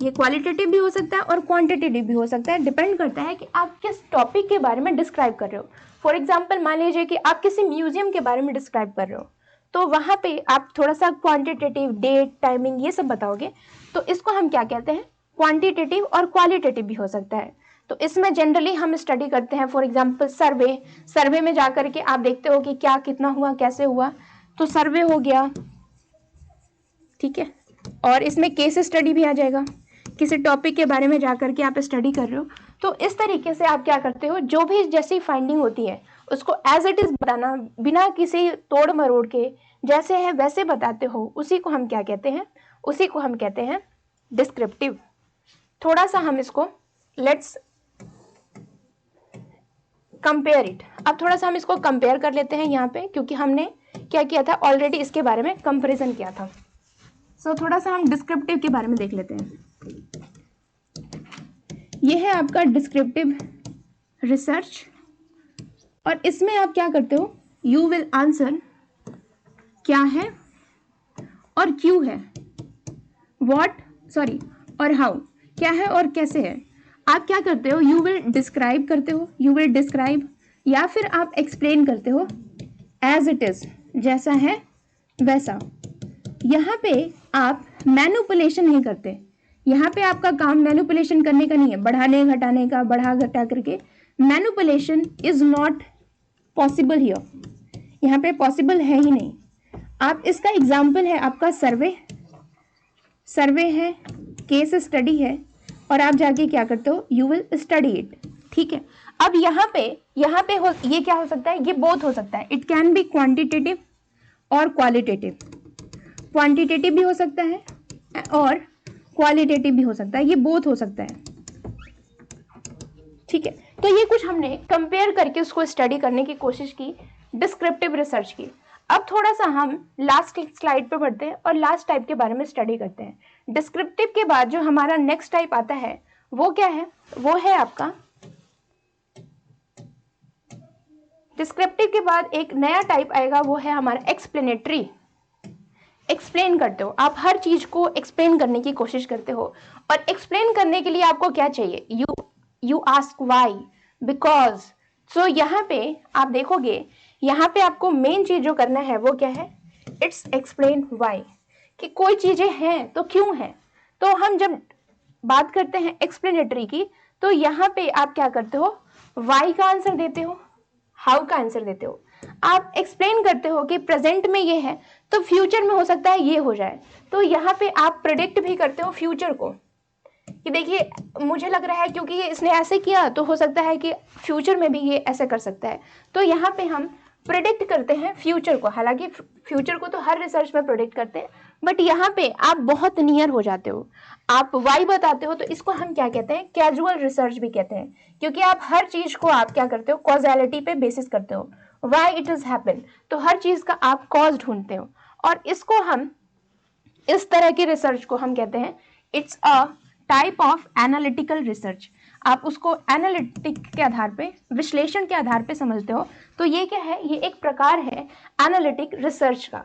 ये क्वालिटेटिव भी हो सकता है और क्वांटिटेटिव भी हो सकता है, डिपेंड करता है कि आप किस टॉपिक के बारे में डिस्क्राइब कर रहे हो। फॉर एग्जाम्पल मान लीजिए कि आप किसी म्यूजियम के बारे में डिस्क्राइब कर रहे हो, तो वहाँ पे आप थोड़ा सा क्वांटिटेटिव, डेट, टाइमिंग ये सब बताओगे, तो इसको हम क्या कहते हैं, क्वांटिटेटिव। और क्वालिटेटिव भी हो सकता है। तो इसमें जनरली हम स्टडी करते हैं, फॉर एग्जाम्पल सर्वे। सर्वे में जा करके आप देखते हो कि क्या कितना हुआ, कैसे हुआ, तो सर्वे हो गया, ठीक है। और इसमें केस स्टडी भी आ जाएगा, किसी टॉपिक के बारे में जाकर के आप स्टडी कर रहे हो। तो इस तरीके से आप क्या करते हो, जो भी जैसी फाइंडिंग होती है उसको एज इट इज बताना, बिना किसी तोड़ मरोड़ के, जैसे है वैसे बताते हो। उसी को हम क्या कहते हैं, उसी को हम कहते हैं डिस्क्रिप्टिव। थोड़ा सा हम इसको लेट्स कंपेयर इट। अब थोड़ा सा हम इसको कंपेयर कर लेते हैं यहाँ पे, क्योंकि हमने क्या किया था ऑलरेडी, इसके बारे में कंपेरिजन किया था। सो थोड़ा सा हम डिस्क्रिप्टिव के बारे में देख लेते हैं। यह है आपका डिस्क्रिप्टिव रिसर्च, और इसमें आप क्या करते हो, यू विल आंसर क्या है और क्यों है, और हाउ, क्या है और कैसे है। आप क्या करते हो, यू विल डिस्क्राइब करते हो, यू विल डिस्क्राइब, या फिर आप एक्सप्लेन करते हो एज इट इज, जैसा है वैसा। यहाँ पे आप मैनिपुलेशन नहीं करते। यहाँ पे आपका काम मैनिपुलेशन करने का नहीं है, बढ़ाने घटाने का, बढ़ा घटा करके। Manipulation is not possible here, यहाँ पे पॉसिबल है ही नहीं। आप इसका एग्जाम्पल है आपका सर्वे है, केस स्टडी है, और आप जाके क्या करते हो, यू विल स्टडी इट, ठीक है। अब यहाँ पे ये क्या हो सकता है, ये बोथ हो सकता है। इट कैन बी क्वांटिटेटिव और क्वालिटेटिव। क्वांटिटेटिव भी हो सकता है और क्वालिटेटिव भी हो सकता है, ये बोथ हो सकता है, ठीक है। तो ये कुछ हमने कंपेयर करके उसको स्टडी करने की कोशिश की, डिस्क्रिप्टिव रिसर्च की। अब थोड़ा सा हम लास्ट स्लाइड पे बढ़ते हैं और लास्ट टाइप के बारे में स्टडी करते हैं। डिस्क्रिप्टिव के बाद जो हमारा नेक्स्ट टाइप आता है वो क्या है, वो है आपका डिस्क्रिप्टिव के बाद एक नया टाइप आएगा, वो है हमारा एक्सप्लेनेटरी। एक्सप्लेन करते हो, आप हर चीज को एक्सप्लेन करने की कोशिश करते हो। और एक्सप्लेन करने के लिए आपको क्या चाहिए, यू आस्क व्हाई, बिकॉज। सो यहाँ पे आप देखोगे, यहाँ पे आपको मेन चीज जो करना है वो क्या है, इट्स एक्सप्लेन व्हाई, कि कोई चीजें हैं तो क्यों है। तो हम जब बात करते हैं एक्सप्लेनेटरी की, तो यहाँ पे आप क्या करते हो, व्हाई का आंसर देते हो, हाउ का आंसर देते हो। आप एक्सप्लेन करते हो कि प्रेजेंट में ये है तो फ्यूचर में हो सकता है ये हो जाए। तो यहाँ पे आप प्रेडिक्ट भी करते हो फ्यूचर को, कि देखिए मुझे लग रहा है क्योंकि ये इसने ऐसे किया तो हो सकता है कि फ्यूचर में भी ये ऐसे कर सकता है। तो यहाँ पे हम प्रेडिक्ट करते हैं फ्यूचर को। हालांकि फ्यूचर को तो हर रिसर्च में प्रेडिक्ट करते हैं, बट यहाँ पे आप बहुत नियर हो जाते हो, आप वाई बताते हो, तो इसको हम क्या कहते हैं, कैजुअल रिसर्च भी कहते हैं, क्योंकि आप हर चीज को आप क्या करते हो, कॉजैलिटी पे बेसिस करते हो, वाई इट इज हैपन, तो हर चीज का आप कॉज ढूंढते हो, और इसको हम, इस तरह की रिसर्च को हम कहते हैं, it's a type of analytical research. आप उसको एनालिटिक के आधार पे, विश्लेषण के आधार पे समझते हो, तो ये क्या है, ये एक प्रकार है एनालिटिक रिसर्च का।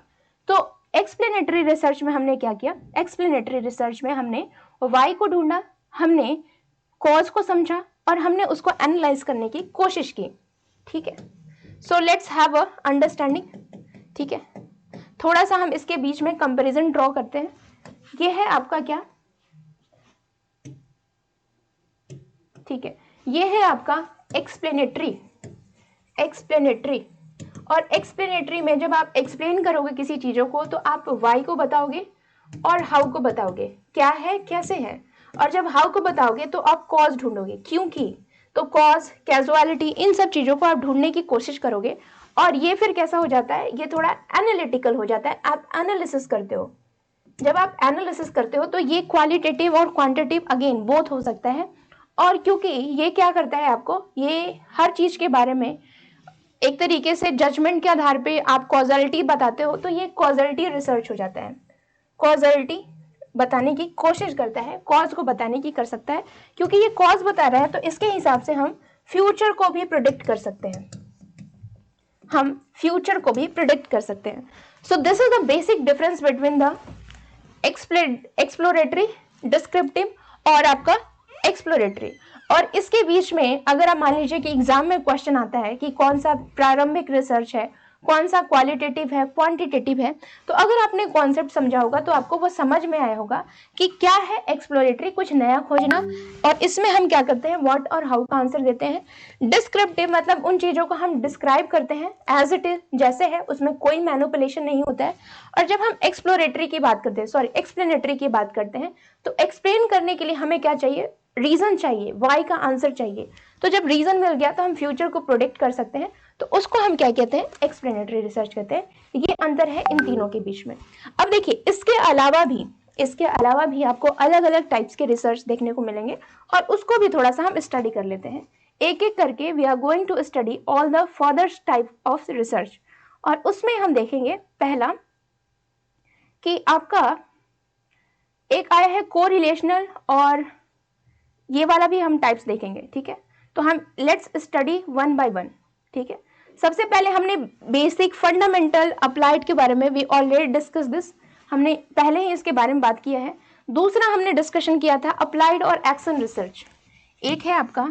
तो एक्सप्लेनेटरी रिसर्च में हमने क्या किया, एक्सप्लेनेटरी रिसर्च में हमने वाई को ढूंढा, हमने कॉज को समझा, और हमने उसको एनालाइज करने की कोशिश की। ठीक है, so let's have a understanding. ठीक है, थोड़ा सा हम इसके बीच में कंपैरिजन ड्रॉ करते हैं। ये है आपका क्या, ठीक है, ये है आपका एक्सप्लेनेटरी, एक्सप्लेनेटरी। और एक्सप्लेनेटरी में जब आप एक्सप्लेन करोगे किसी चीजों को, तो आप वाई को बताओगे और हाउ को बताओगे, क्या है कैसे है, और जब हाउ को बताओगे तो आप कॉज ढूंढोगे, क्योंकि, तो कॉज, कैजुअलिटी, इन सब चीजों को आप ढूंढने की कोशिश करोगे, और ये फिर कैसा हो जाता है, ये थोड़ा एनालिटिकल हो जाता है, आप एनालिसिस करते हो। जब आप एनालिसिस करते हो तो ये क्वालिटेटिव और क्वांटिटेटिव अगेन बोथ हो सकता है, और क्योंकि ये क्या करता है आपको, ये हर चीज के बारे में एक तरीके से जजमेंट के आधार पे आप कॉजलिटी बताते हो, तो ये कॉजलिटी रिसर्च हो जाता है। कॉजलिटी बताने की कोशिश करता है, कॉज को बताने की कर सकता है, क्योंकि ये कॉज बता रहा है, तो इसके हिसाब से हम फ्यूचर को भी प्रिडिक्ट कर सकते हैं, हम फ्यूचर को भी प्रिडिक्ट कर सकते हैं। So this is the basic difference between the exploratory, descriptive और आपका एक्सप्लोरेटरी। और इसके बीच में अगर आप मान लीजिए कि एग्जाम में क्वेश्चन आता है कि कौन सा प्रारंभिक रिसर्च है, कौन सा क्वालिटेटिव है, क्वांटिटेटिव है, तो अगर आपने कॉन्सेप्ट समझा होगा तो आपको वो समझ में आया होगा कि क्या है एक्सप्लोरेटरी, कुछ नया खोजना, और इसमें हम क्या करते हैं, व्हाट और हाउ का आंसर देते हैं। डिस्क्रिप्टिव मतलब उन चीजों को हम डिस्क्राइब करते हैं एज इट इज, जैसे है, उसमें कोई मैनिपुलेशन नहीं होता है। और जब हम एक्सप्लोरेटरी की बात करते हैं, सॉरी एक्सप्लेनेटरी की बात करते हैं, तो एक्सप्लेन करने के लिए हमें क्या चाहिए, रीजन चाहिए, वाई का आंसर चाहिए। तो जब रीजन मिल गया तो हम फ्यूचर को प्रोडिक्ट कर सकते हैं, तो उसको हम क्या कहते हैं, एक्सप्लेनेटरी रिसर्च कहते हैं। ये अंतर है इन तीनों के बीच में। अब देखिए, इसके अलावा भी आपको अलग अलग टाइप्स के रिसर्च देखने को मिलेंगे, और उसको भी थोड़ा सा हम स्टडी कर लेते हैं एक एक करके। We are going to study all the further type of research, और उसमें हम देखेंगे पहला कि आपका एक आया है कोरिलेशनल, और ये वाला भी हम टाइप्स देखेंगे। ठीक है, तो हम let's study one by one. ठीक है, सबसे पहले हमने बेसिक फंडामेंटल अप्लाइड के बारे में वी ऑलरेडी डिस्कस दिस, हमने पहले ही इसके बारे में बात किया है। दूसरा हमने डिस्कशन किया था अप्लाइड और एक्शन रिसर्च। एक है आपका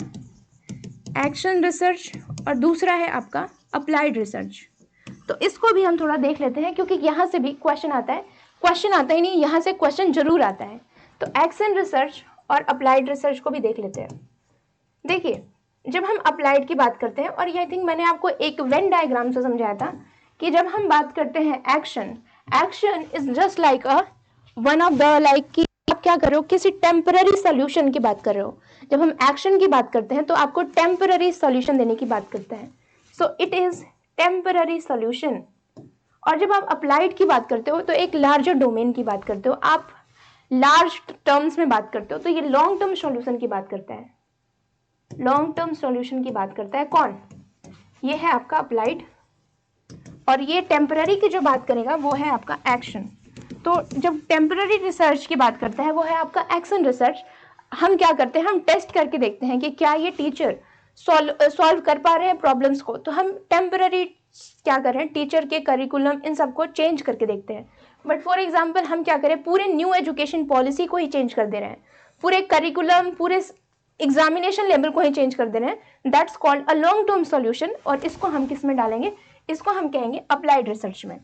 एक्शन रिसर्च और दूसरा है आपका अप्लाइड रिसर्च। तो इसको भी हम थोड़ा देख लेते हैं, क्योंकि यहाँ से भी क्वेश्चन आता है, क्वेश्चन आता ही नहीं, यहाँ से क्वेश्चन जरूर आता है। तो एक्शन रिसर्च और अप्लाइड रिसर्च को भी देख लेते हैं। देखिए, जब हम अप्लाइड की बात करते हैं, और ये आई थिंक मैंने आपको एक वेन डायग्राम से समझाया था कि जब हम बात करते हैं action, action is just like a one of the like कि आप क्या कर रहे हो, किसी टेम्पररी सोल्यूशन की बात कर रहे हो। जब हम एक्शन की बात करते हैं तो आपको टेम्पररी सोल्यूशन देने की बात करते हैं, so it is temporary solution. और जब आप अप्लाइड की बात करते हो तो एक लार्जर डोमेन की बात करते हो, आप लार्ज टर्म्स में बात करते हो, तो ये लॉन्ग टर्म सॉल्यूशन की बात करता है, लॉन्ग टर्म सॉल्यूशन की बात करता है कौन, ये है आपका अप्लाइड। और ये टेम्पररी की जो बात करेगा वो है आपका एक्शन। तो जब टेम्पररी रिसर्च की बात करता है वो है आपका एक्शन रिसर्च। हम क्या करते हैं, हम टेस्ट करके देखते हैं कि क्या ये टीचर सॉल्व कर पा रहे हैं प्रॉब्लम्स को, तो हम टेम्पररी क्या कर रहे हैं, टीचर के करिकुलम इन सबको चेंज करके देखते हैं। बट फॉर एग्जाम्पल हम क्या करें, पूरे न्यू एजुकेशन पॉलिसी को ही चेंज कर दे रहे हैं, पूरे करिकुलम, पूरे एग्जामिनेशन लेवल को ही चेंज कर दे रहे हैं, that's called a long term solution. और इसको हम किस में डालेंगे, इसको हम कहेंगे अप्लाइड रिसर्च में।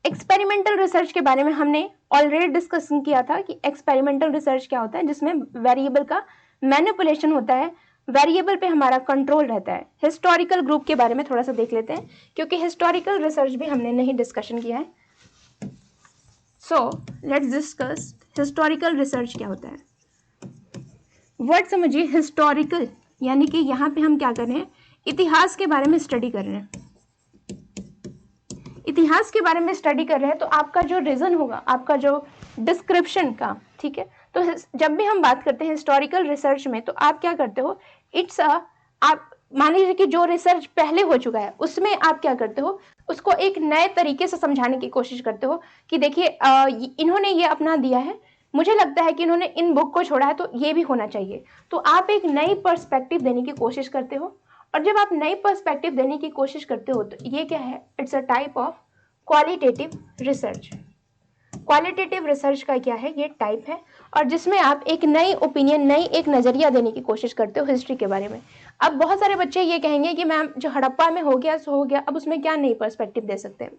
एक्सपेरिमेंटल रिसर्च के बारे में हमने ऑलरेडी डिस्कशन किया था कि एक्सपेरिमेंटल रिसर्च क्या होता है, जिसमें वेरिएबल का मैनिपुलेशन होता है, वेरिएबल पे हमारा कंट्रोल रहता है। हिस्टोरिकल ग्रुप के बारे में थोड़ा सा देख लेते हैं, क्योंकि हिस्टोरिकल रिसर्च भी हमने नहीं डिस्कशन किया है। So let's discuss historical research क्या होता है। वर्ड समझिए, हिस्टोरिकल यानी कि यहाँ पे हम क्या कर रहे हैं, इतिहास के बारे में स्टडी कर रहे हैं। इतिहास के बारे में स्टडी कर रहे हैं तो आपका जो रीजन होगा, आपका जो डिस्क्रिप्शन का, ठीक है। तो जब भी हम बात करते हैं हिस्टोरिकल रिसर्च में, तो आप क्या करते हो, इट्स आप मान लीजिए कि जो रिसर्च पहले हो चुका है उसमें आप क्या करते हो, उसको एक नए तरीके से समझाने की कोशिश करते हो कि देखिए इन्होंने ये अपना दिया है, मुझे लगता है कि इन्होंने इन बुक को छोड़ा है तो ये भी होना चाहिए। तो आप एक नई पर्सपेक्टिव देने की कोशिश करते हो, और जब आप नई पर्सपेक्टिव देने की कोशिश करते हो तो ये क्या है, it's a type of qualitative research. Qualitative research का क्या है, ये टाइप है, और जिसमें आप एक नई ओपिनियन, नई एक नजरिया देने की कोशिश करते हो हिस्ट्री के बारे में। अब बहुत सारे बच्चे ये कहेंगे कि मैम जो हड़प्पा में हो गया सो हो गया, अब उसमें क्या नई पर्सपेक्टिव दे सकते हैं।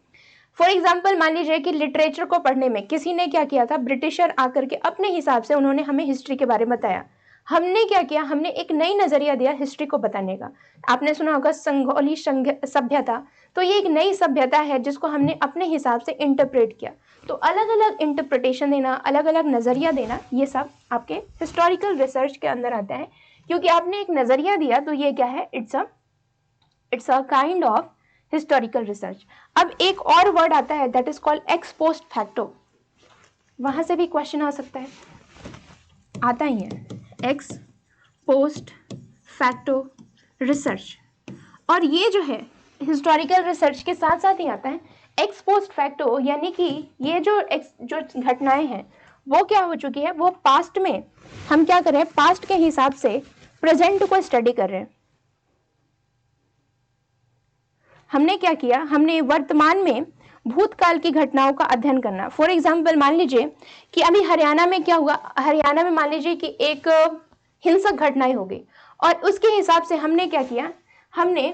फॉर एग्जाम्पल मान लीजिए कि लिटरेचर को पढ़ने में किसी ने क्या किया था, ब्रिटिशर आकर के अपने हिसाब से उन्होंने हमें हिस्ट्री के बारे में बताया। हमने क्या किया, हमने एक नई नजरिया दिया हिस्ट्री को बताने का। आपने सुना होगा संगोली सभ्यता, तो ये एक नई सभ्यता है जिसको हमने अपने हिसाब से इंटरप्रेट किया। तो अलग अलग इंटरप्रिटेशन देना, अलग अलग नजरिया देना, ये सब आपके हिस्टोरिकल रिसर्च के अंदर आता है, क्योंकि आपने एक नजरिया दिया तो ये क्या है, it's a kind of historical research. अब एक और वर्ड आता है that is called x post facto. वहां से भी क्वेश्चन आ सकता है, आता ही है, एक्स पोस्ट फैक्टो रिसर्च। और ये जो है हिस्टोरिकल रिसर्च के साथ साथ ही आता है एक्स पोस्ट फैक्टो, यानी कि ये जो घटनाएं हैं वो क्या हो चुकी है, वो पास्ट में हम क्या कर रहे हैं, पास्ट के हिसाब से प्रेजेंट को स्टडी कर रहे हैं। हमने क्या किया, हमने वर्तमान में भूतकाल की घटनाओं का अध्ययन करना। फॉर एग्जाम्पल मान लीजिए कि अभी हरियाणा में क्या हुआ, हरियाणा में मान लीजिए कि एक हिंसक घटनाएं हो गई, और उसके हिसाब से हमने क्या किया, हमने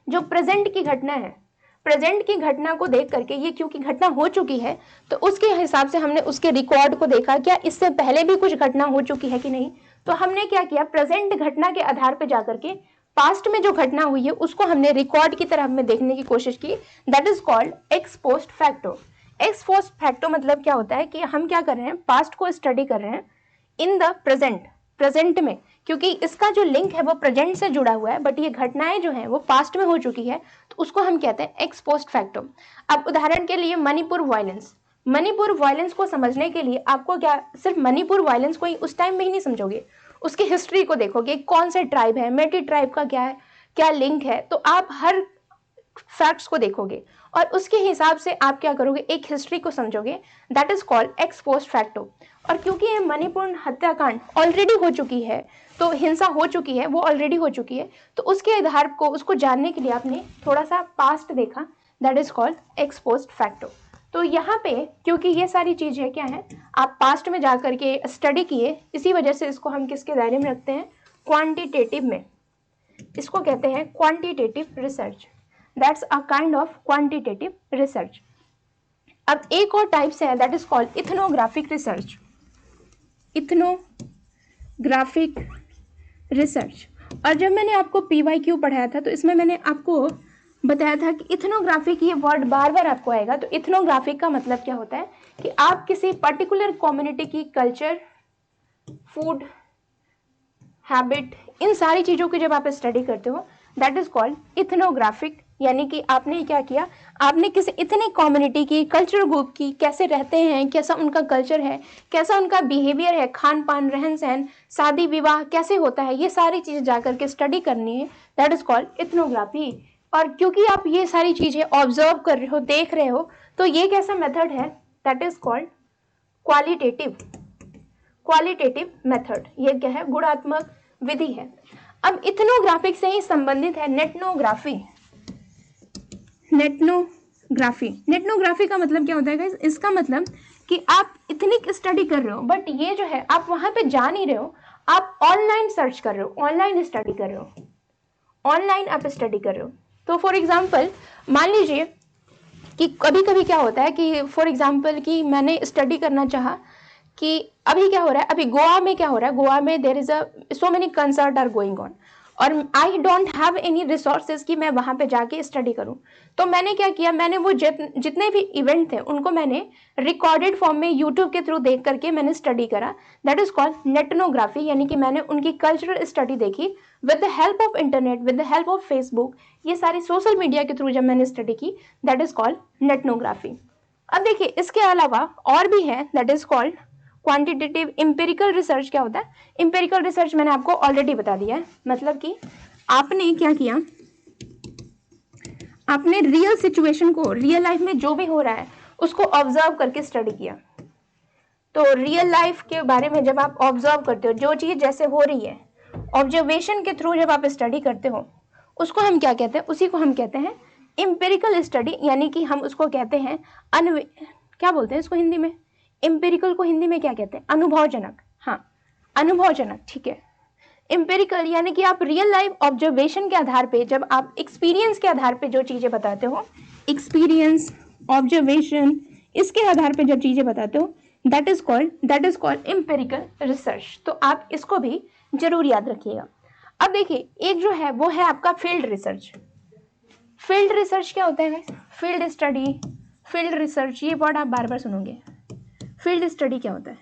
जो प्रेजेंट की घटना है, प्रेजेंट की घटना को देख करके, ये क्योंकि घटना हो चुकी है तो उसके हिसाब से हमने उसके रिकॉर्ड को देखा, क्या इससे पहले भी कुछ घटना हो चुकी है कि नहीं। तो हमने क्या किया, प्रेजेंट घटना के आधार पर जाकर के पास्ट में जो घटना हुई है उसको हमने रिकॉर्ड की तरह में देखने की कोशिश की। That is called x post facto. X post facto मतलब क्या होता है कि हम क्या कर रहे हैं, पास्ट को स्टडी कर रहे हैं इन द प्रेजेंट में, क्योंकि इसका जो लिंक है वो प्रेजेंट से जुड़ा हुआ है, बट ये घटनाएं जो है वो पास्ट में हो चुकी है, तो उसको हम कहते हैं एक्स पोस्ट फैक्टो। अब उदाहरण के लिए मणिपुर वायलेंस, मणिपुर वायलेंस को समझने के लिए आपको क्या, सिर्फ मणिपुर वायलेंस को ही उस टाइम में ही नहीं समझोगे, उसकी हिस्ट्री को देखोगे, कौन से ट्राइब है, मेटी ट्राइब का क्या है, क्या लिंक है, तो आप हर फैक्ट्स को देखोगे और उसके हिसाब से आप क्या करोगे, एक हिस्ट्री को समझोगे। That is called x post facto. और क्योंकि ये मणिपुर हत्याकांड ऑलरेडी हो चुकी है, तो हिंसा हो चुकी है, वो ऑलरेडी हो चुकी है, तो उसके आधार को, उसको जानने के लिए आपने थोड़ा सा पास्ट देखा, that is called x post facto. तो यहाँ पे क्योंकि ये सारी चीजें क्या है, आप पास्ट में जाकर के स्टडी किए, इसी वजह से इसको हम किसके दायरे में रखते हैं, क्वांटिटेटिव में। इसको कहते हैं quantitative research. That's a kind of quantitative research. अब एक और टाइप्स है, that is called ethnographic research. Ethnographic research. और जब मैंने आपको PYQ पढ़ाया था तो इसमें मैंने आपको बताया था कि इथनोग्राफिक, ये वर्ड बार बार आपको आएगा। तो इथनोग्राफिक का मतलब क्या होता है कि आप किसी पर्टिकुलर कम्युनिटी की कल्चर, फूड हैबिट, इन सारी चीज़ों की जब आप स्टडी करते हो, दैट इज कॉल्ड इथनोग्राफिक। यानी कि आपने क्या किया, आपने किसी इतनी कम्युनिटी की, कल्चर ग्रुप की, कैसे रहते हैं, कैसा उनका कल्चर है, कैसा उनका बिहेवियर है, खान पान, रहन सहन, शादी विवाह कैसे होता है, ये सारी चीज़ें जाकर के स्टडी करनी है। That is called ethnography. और क्योंकि आप ये सारी चीज़ें ऑब्जर्व कर रहे हो, देख रहे हो, तो ये कैसा मेथड है, that is called qualitative method. ये क्या है, गुणात्मक विधि है। अब इथनोग्राफिक से ही संबंधित है नेटनोग्राफी। नेटनोग्राफी का मतलब क्या होता है गाइस, इसका मतलब कि आप इतनी स्टडी कर रहे हो, बट ये जो है आप वहां पे जा नहीं रहे हो, आप ऑनलाइन सर्च कर रहे हो, ऑनलाइन स्टडी कर रहे हो, ऑनलाइन आप स्टडी कर रहे हो। तो फॉर एग्जाम्पल मान लीजिए कि कभी कभी क्या होता है कि फॉर एग्जाम्पल कि मैंने स्टडी करना चाहा कि अभी क्या हो रहा है, अभी गोवा में क्या हो रहा है, गोवा में there is so many concert are going on, और I don't have any resources कि मैं वहां पे जाके स्टडी करूं। तो मैंने क्या किया, मैंने वो जितने भी इवेंट थे उनको मैंने रिकॉर्डेड फॉर्म में यूट्यूब के थ्रू देख करके मैंने स्टडी करा। That is called netnography. यानी कि मैंने उनकी कल्चरल स्टडी देखी, with the help of internet, with the help of Facebook, ये सारी सोशल मीडिया के थ्रू जब मैंने स्टडी की, दैट इज कॉल्ड नेटनोग्राफी। अब देखिए इसके अलावा और भी है, that is called quantitative empirical research. क्या होता है एम्पिरिकल रिसर्च? मैंने आपको ऑलरेडी बता दिया है, मतलब कि आपने क्या किया, आपने रियल सिचुएशन को, रियल लाइफ में जो भी हो रहा है उसको ऑब्जर्व करके स्टडी किया। तो रियल लाइफ के बारे में जब आप ऑब्जर्व करते हो, जो चीज जैसे हो रही है, ऑब्जर्वेशन के थ्रू जब आप स्टडी करते हो, उसको हम क्या कहते हैं, उसी को हम कहते हैं एम्पिरिकल स्टडी, यानी कि हम उसको कहते हैं क्या बोलते हैं इसको हिंदी में, एम्पिरिकल को हिंदी में क्या कहते हैं, अनुभवजनक। हाँ, अनुभवजनक, ठीक है। एम्पिरिकल यानी कि आप रियल लाइफ ऑब्जर्वेशन के आधार पे, जब आप एक्सपीरियंस के आधार पे जो चीजें बताते हो, एक्सपीरियंस, ऑब्जर्वेशन, इसके आधार पे जब चीजें बताते हो, that is called empirical research. तो आप इसको भी जरूर याद रखिएगा। अब देखिए एक जो है वो है आपका फील्ड रिसर्च। फील्ड रिसर्च क्या होता है? फील्ड स्टडी, फील्ड रिसर्च, ये वर्ड आप बार बार सुनोगे। फील्ड स्टडी क्या होता है?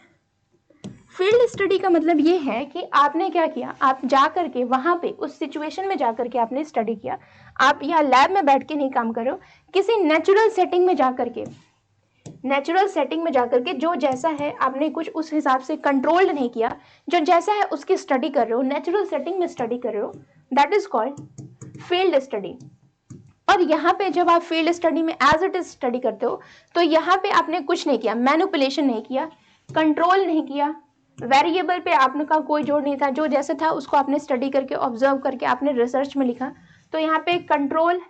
फील्ड स्टडी का मतलब ये है कि आपने क्या किया, आप जा करके वहां पे उस सिचुएशन में जा करके आपने स्टडी किया। आप यहाँ लैब में बैठ के नहीं काम कर रहे हो, किसी नेचुरल सेटिंग में जा करके, नेचुरल सेटिंग में जाकर के जो जैसा है आपने कुछ उस हिसाब से कंट्रोल्ड नहीं किया, जो जैसा है उसकी स्टडी कर रहे हो, नेचुरल सेटिंग में स्टडी कर रहे हो, that is called field study. और यहाँ पे जब आप फील्ड स्टडी में एज इट इज स्टडी करते हो, तो यहाँ पे आपने कुछ नहीं किया, मैनिपुलेशन नहीं किया, कंट्रोल नहीं किया, वेरिएबल पे आपका कोई जोड़ नहीं था, जो जैसे था उसको आपने स्टडी करके ऑब्जर्व करके आपने रिसर्च में लिखा। तो यहाँ पे कंट्रोल,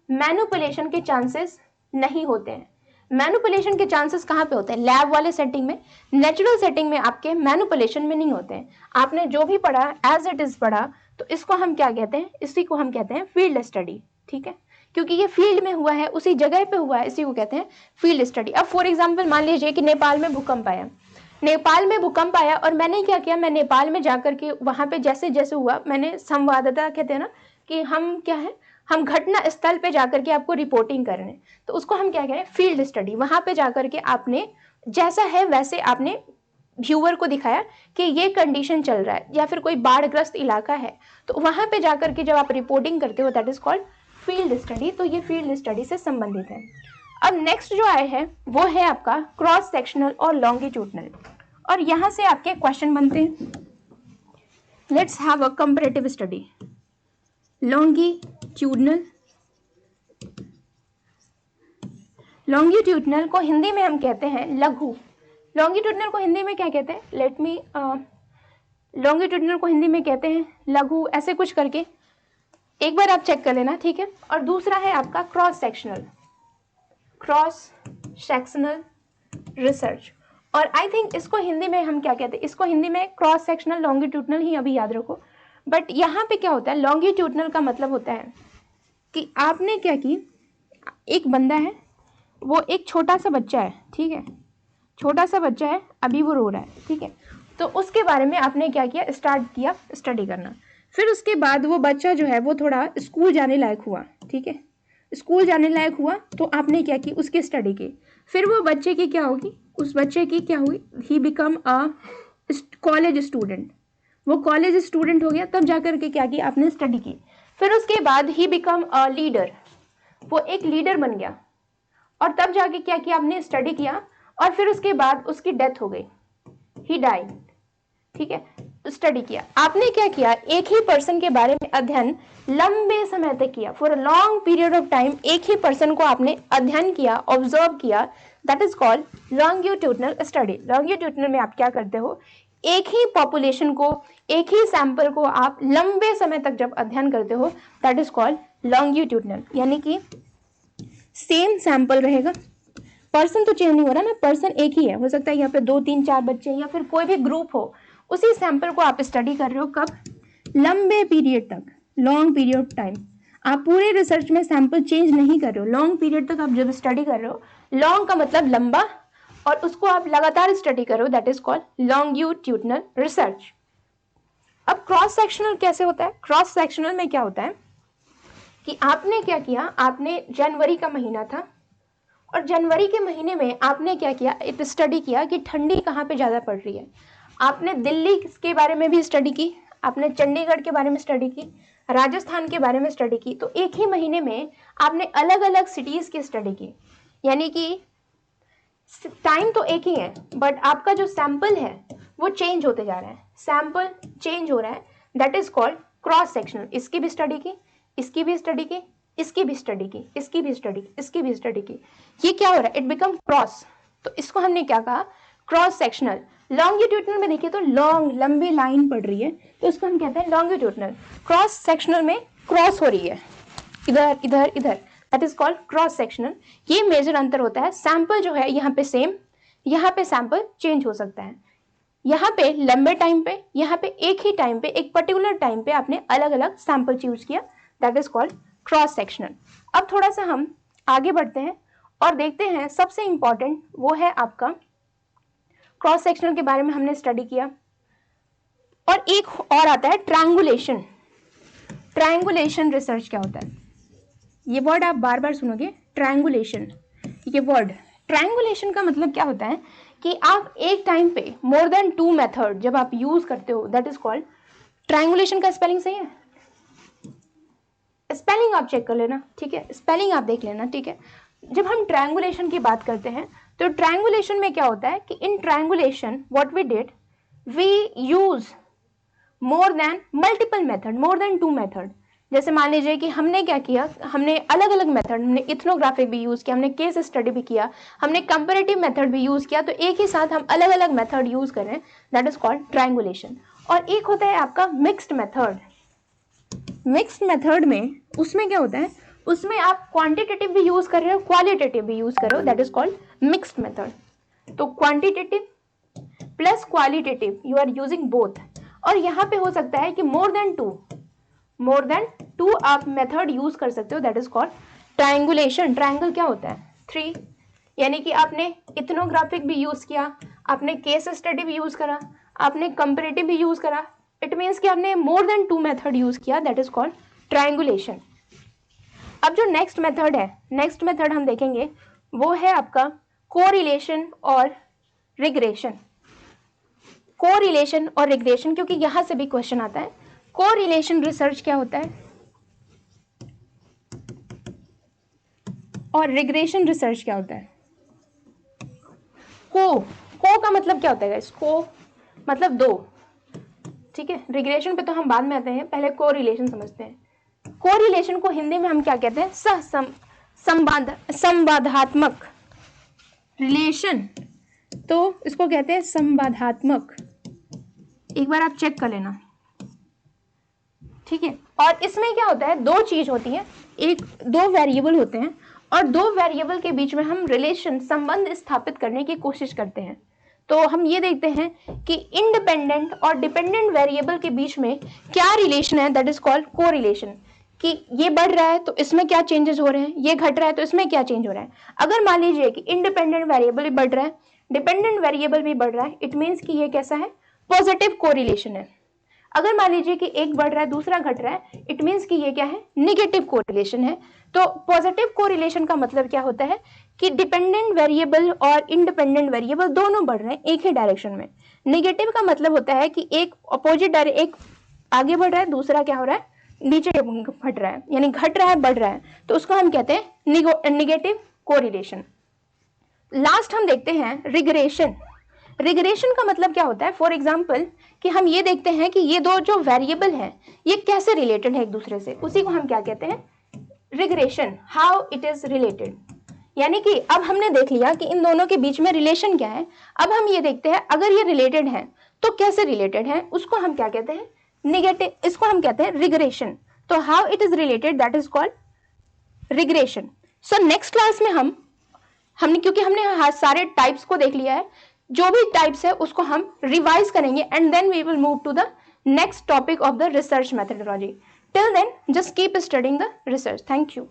मैनिपुलेशन के चांसेस नहीं होते हैं। मैनिपुलेशन के चांसेस कहाँ पे होते हैं? लैब वाले सेटिंग में। नेचुरल सेटिंग में आपके मैनिपुलेशन में नहीं होते हैं। आपने जो भी पढ़ा एज इट इज पढ़ा, तो इसको हम क्या कहते हैं? इसी को हम कहते हैं फील्ड स्टडी, ठीक है, क्योंकि ये फील्ड में हुआ है, उसी जगह पे हुआ है, इसी को कहते हैं फील्ड स्टडी। अब फॉर एग्जाम्पल मान लीजिए कि नेपाल में भूकंप आया, नेपाल में भूकंप आया और मैंने क्या किया, मैं नेपाल में जाकर के वहां पे जैसे जैसे हुआ, मैंने संवाददाता कहते हैं ना कि हम क्या है, हम घटना स्थल पे जाकर के आपको रिपोर्टिंग कर रहे हैं, तो उसको हम क्या कह रहे हैं? Field study. वहां पे जाकर के आपने जैसा है वैसे आपने व्यूअर को दिखाया कि ये कंडीशन चल रहा है, या फिर कोई बाढ़ग्रस्त इलाका है, तो वहां पे जाकर के जब आप रिपोर्टिंग करते हो, that is called field study. तो ये फील्ड स्टडी से संबंधित है। अब नेक्स्ट जो आए हैं वो है आपका क्रॉस सेक्शनल और लॉन्गिट्यूडनल, और यहां से आपके क्वेश्चन बनते हैं। Let's have a comparative study. Longitudinal, longitudinal को हिंदी में हम कहते हैं लघु। लॉन्गिट्यूडनल को हिंदी में क्या कहते हैं? लेट मी, लॉन्गिट्यूडनल को हिंदी में कहते हैं लघु, ऐसे कुछ करके एक बार आप चेक कर लेना, ठीक है। और दूसरा है आपका cross sectional, cross sectional research. और आई थिंक इसको हिंदी में हम क्या कहते हैं? इसको हिंदी में क्रॉस सेक्शनल लॉन्गिट्यूडनल ही अभी याद रखो। बट यहाँ पे क्या होता है, लॉन्गिट्यूडनल का मतलब होता है कि आपने क्या की, एक बंदा है, वो एक छोटा सा बच्चा है, ठीक है, छोटा सा बच्चा है, अभी वो रो रहा है, ठीक है, तो उसके बारे में आपने क्या किया, स्टार्ट किया स्टडी करना। फिर उसके बाद वो बच्चा जो है वो थोड़ा स्कूल जाने लायक हुआ, ठीक है, स्कूल जाने लायक हुआ, तो आपने क्या की, उसकी स्टडी की। फिर वो बच्चे की क्या होगी, उस बच्चे की क्या हुई, he become a college student, वो कॉलेज स्टूडेंट हो गया, तब जाकर के क्या की, आपने स्टडी की। फिर उसके बाद ही बिकम अ लीडर, वो एक लीडर बन गया, और तब जाके क्या किया, आपने स्टडी किया, और फिर उसके बाद उसकी डेथ हो गई, ही डाइड, ठीक है, स्टडी किया। आपने क्या किया, एक ही पर्सन के बारे में अध्ययन लंबे समय तक किया, for a long period of time एक ही पर्सन को आपने अध्ययन किया, ऑब्जर्व किया, that is called longitudinal study. Longitudinal में आप क्या करते हो, एक ही पॉपुलेशन को, एक ही सैंपल को आप लंबे समय तक जब अध्ययन करते हो, दैट इज कॉल्ड लॉन्गिट्यूडनल, यानी कि सेम सैंपल रहेगा, पर्सन तो चेंज नहीं हो रहा ना, पर्सन एक ही है, हो सकता है यहाँ पे 2 3 4 बच्चे या फिर कोई भी ग्रुप हो, उसी सैंपल को आप स्टडी कर रहे हो, कब, लंबे पीरियड तक, लॉन्ग पीरियड ऑफ टाइम। आप पूरे रिसर्च में सैंपल चेंज नहीं कर रहे हो, लॉन्ग पीरियड तक आप जब स्टडी कर रहे हो, लॉन्ग का मतलब लंबा, और उसको आप लगातार स्टडी कर रहे हो, that is called longitudinal research. अब क्रॉस सेक्शनल कैसे होता है? क्रॉस सेक्शनल में क्या होता है कि आपने क्या किया, आपने जनवरी का महीना था, और जनवरी के महीने में आपने क्या किया, स्टडी किया कि ठंडी कहाँ पे ज़्यादा पड़ रही है। आपने दिल्ली के बारे में भी स्टडी की, आपने चंडीगढ़ के बारे में स्टडी की, राजस्थान के बारे में स्टडी की, तो एक ही महीने में आपने अलग अलग सिटीज की स्टडी की, यानी कि टाइम तो एक ही है बट आपका जो सैंपल है वो चेंज होते जा रहा है, सैंपल चेंज हो रहा है, that is called cross sectional. इसकी भी स्टडी की, इसकी भी स्टडी की, इसकी भी स्टडी की, इसकी भी स्टडी की, इसकी भी स्टडी की, ये क्या हो रहा है, इट बिकम क्रॉस। तो इसको हमने क्या कहा, क्रॉस सेक्शनल। लॉन्गिट्यूडनल में देखिए तो लॉन्ग लंबी लाइन पड़ रही है तो इसको हम कहते हैं लॉन्गिट्यूडनल। क्रॉस सेक्शनल में क्रॉस हो रही है इधर इधर इधर, that is called cross sectional. ये मेजर अंतर होता है, सैंपल जो है यहाँ पे सेम, यहाँ पे सैंपल चेंज हो सकता है, यहाँ पे लंबे टाइम पे, यहाँ पे एक ही टाइम पे, एक पर्टिकुलर टाइम पे आपने अलग अलग सैंपल यूज किया, that is called cross sectional. अब थोड़ा सा हम आगे बढ़ते हैं और देखते हैं सबसे इंपॉर्टेंट वो है आपका क्रॉस सेक्शनल के बारे में हमने स्टडी किया। और एक और आता है ट्रायंगुलेशन। ट्रायंगुलेशन रिसर्च क्या होता है, ये वर्ड आप बार बार सुनोगे, ट्रायंगुलेशन। ये वर्ड ट्रायंगुलेशन का मतलब क्या होता है कि आप एक टाइम पे मोर देन 2 मेथड जब आप यूज करते हो, दैट इज कॉल्ड ट्रायंगुलेशन। का स्पेलिंग सही है, स्पेलिंग आप चेक कर लेना, ठीक है, स्पेलिंग आप देख लेना, ठीक है। जब हम ट्रायंगुलेशन की बात करते हैं तो ट्रायंगुलेशन में क्या होता है कि in triangulation what we did, we use more than multiple method, more than 2 method. जैसे मान लीजिए कि हमने क्या किया, हमने अलग अलग मेथड, हमने इथनोग्राफिक भी यूज किया, हमने केस स्टडी भी किया, हमने कंपैरेटिव मेथड भी यूज किया, तो एक ही साथ हम अलग अलग मेथड यूज कर रहे हैं, दैट इज कॉल्ड ट्रायंगुलेशन। और एक होता है आपका मिक्स्ड मेथड। मिक्स्ड मेथड में उसमें क्या होता है, उसमें आप क्वांटिटेटिव भी यूज कर रहे हो, क्वालिटेटिव भी यूज कर रहे हो, that is called mixed method. तो quantitative plus qualitative you are using both. और यहाँ पे हो सकता है कि मोर देन टू आप मेथड यूज कर सकते हो, that is called triangulation. Triangle क्या होता है, 3, यानी कि आपने इथनोग्राफिक भी यूज किया, आपने केस स्टडी भी यूज करा, आपने कंपैरेटिव भी यूज करा, इट मीन्स कि आपने मोर देन 2 मेथड यूज किया, दैट इज कॉल्ड ट्रायंगुलेशन। अब जो नेक्स्ट मेथड है, नेक्स्ट मेथड हम देखेंगे वो है आपका कोरिलेशन और रिग्रेशन। कोरिलेशन और रिग्रेशन, क्योंकि यहां से भी क्वेश्चन आता है। कोरिलेशन रिसर्च क्या होता है और रिग्रेशन रिसर्च क्या होता है। को का मतलब क्या होता है गाइस, को मतलब 2, ठीक है। रिग्रेशन पे तो हम बाद में आते हैं, पहले कोरिलेशन समझते हैं। कोरिलेशन को हिंदी में हम क्या कहते हैं, संवादात्मक रिलेशन, तो इसको कहते हैं संवादात्मक। एक बार आप चेक कर लेना, ठीक है। और इसमें क्या होता है, 2 चीज होती है, एक 2 वेरिएबल होते हैं और 2 वेरिएबल के बीच में हम रिलेशन, संबंध स्थापित करने की कोशिश करते हैं। तो हम ये देखते हैं कि इंडिपेंडेंट और डिपेंडेंट वेरिएबल के बीच में क्या रिलेशन है, दैट इज कॉल्ड कोरिलेशन। कि ये बढ़ रहा है तो इसमें क्या चेंजेस हो रहे हैं, ये घट रहा है तो इसमें क्या चेंज हो रहा है। अगर मान लीजिए कि इंडिपेंडेंट वेरिएबल भी बढ़ रहा है, डिपेंडेंट वेरिएबल भी बढ़ रहा है, इट मीन्स कि ये कैसा है, पॉजिटिव कोरिलेशन है। अगर मान लीजिए कि एक बढ़ रहा है दूसरा घट रहा है, इट मीन्स कि ये क्या है, निगेटिव कोरिलेशन है। तो पॉजिटिव कोरिलेशन का मतलब क्या होता है कि डिपेंडेंट वेरिएबल और इंडिपेंडेंट वेरिएबल दोनों बढ़ रहे हैं एक ही डायरेक्शन में। नेगेटिव का मतलब होता है कि एक अपोजिट एक आगे बढ़ रहा है, दूसरा क्या हो रहा है, नीचे घट रहा है, यानी घट रहा है बढ़ रहा है, तो उसको हम कहते हैं निगेटिव कोरिलेशन। लास्ट हम देखते हैं रिग्रेशन। रिग्रेशन का मतलब क्या होता है, फॉर एग्जाम्पल कि हम ये देखते हैं कि ये 2 जो वेरिएबल हैं ये कैसे रिलेटेड है एक दूसरे से, उसी को हम क्या कहते हैं, regression, how it is related. यानी कि अब हमने देख लिया कि इन दोनों के बीच में रिलेशन क्या है, अब हम ये देखते हैं अगर ये रिलेटेड है तो कैसे रिलेटेड है, उसको हम क्या कहते हैं, निगेटिव, इसको हम कहते हैं रिग्रेशन। तो how it is related, that is called regression. So next class में हमने क्योंकि हमने सारे टाइप्स को देख लिया है, जो भी टाइप्स है उसको हम रिवाइज करेंगे and then we will move to the next topic of the research methodology. Till then just keep studying the research. Thank you.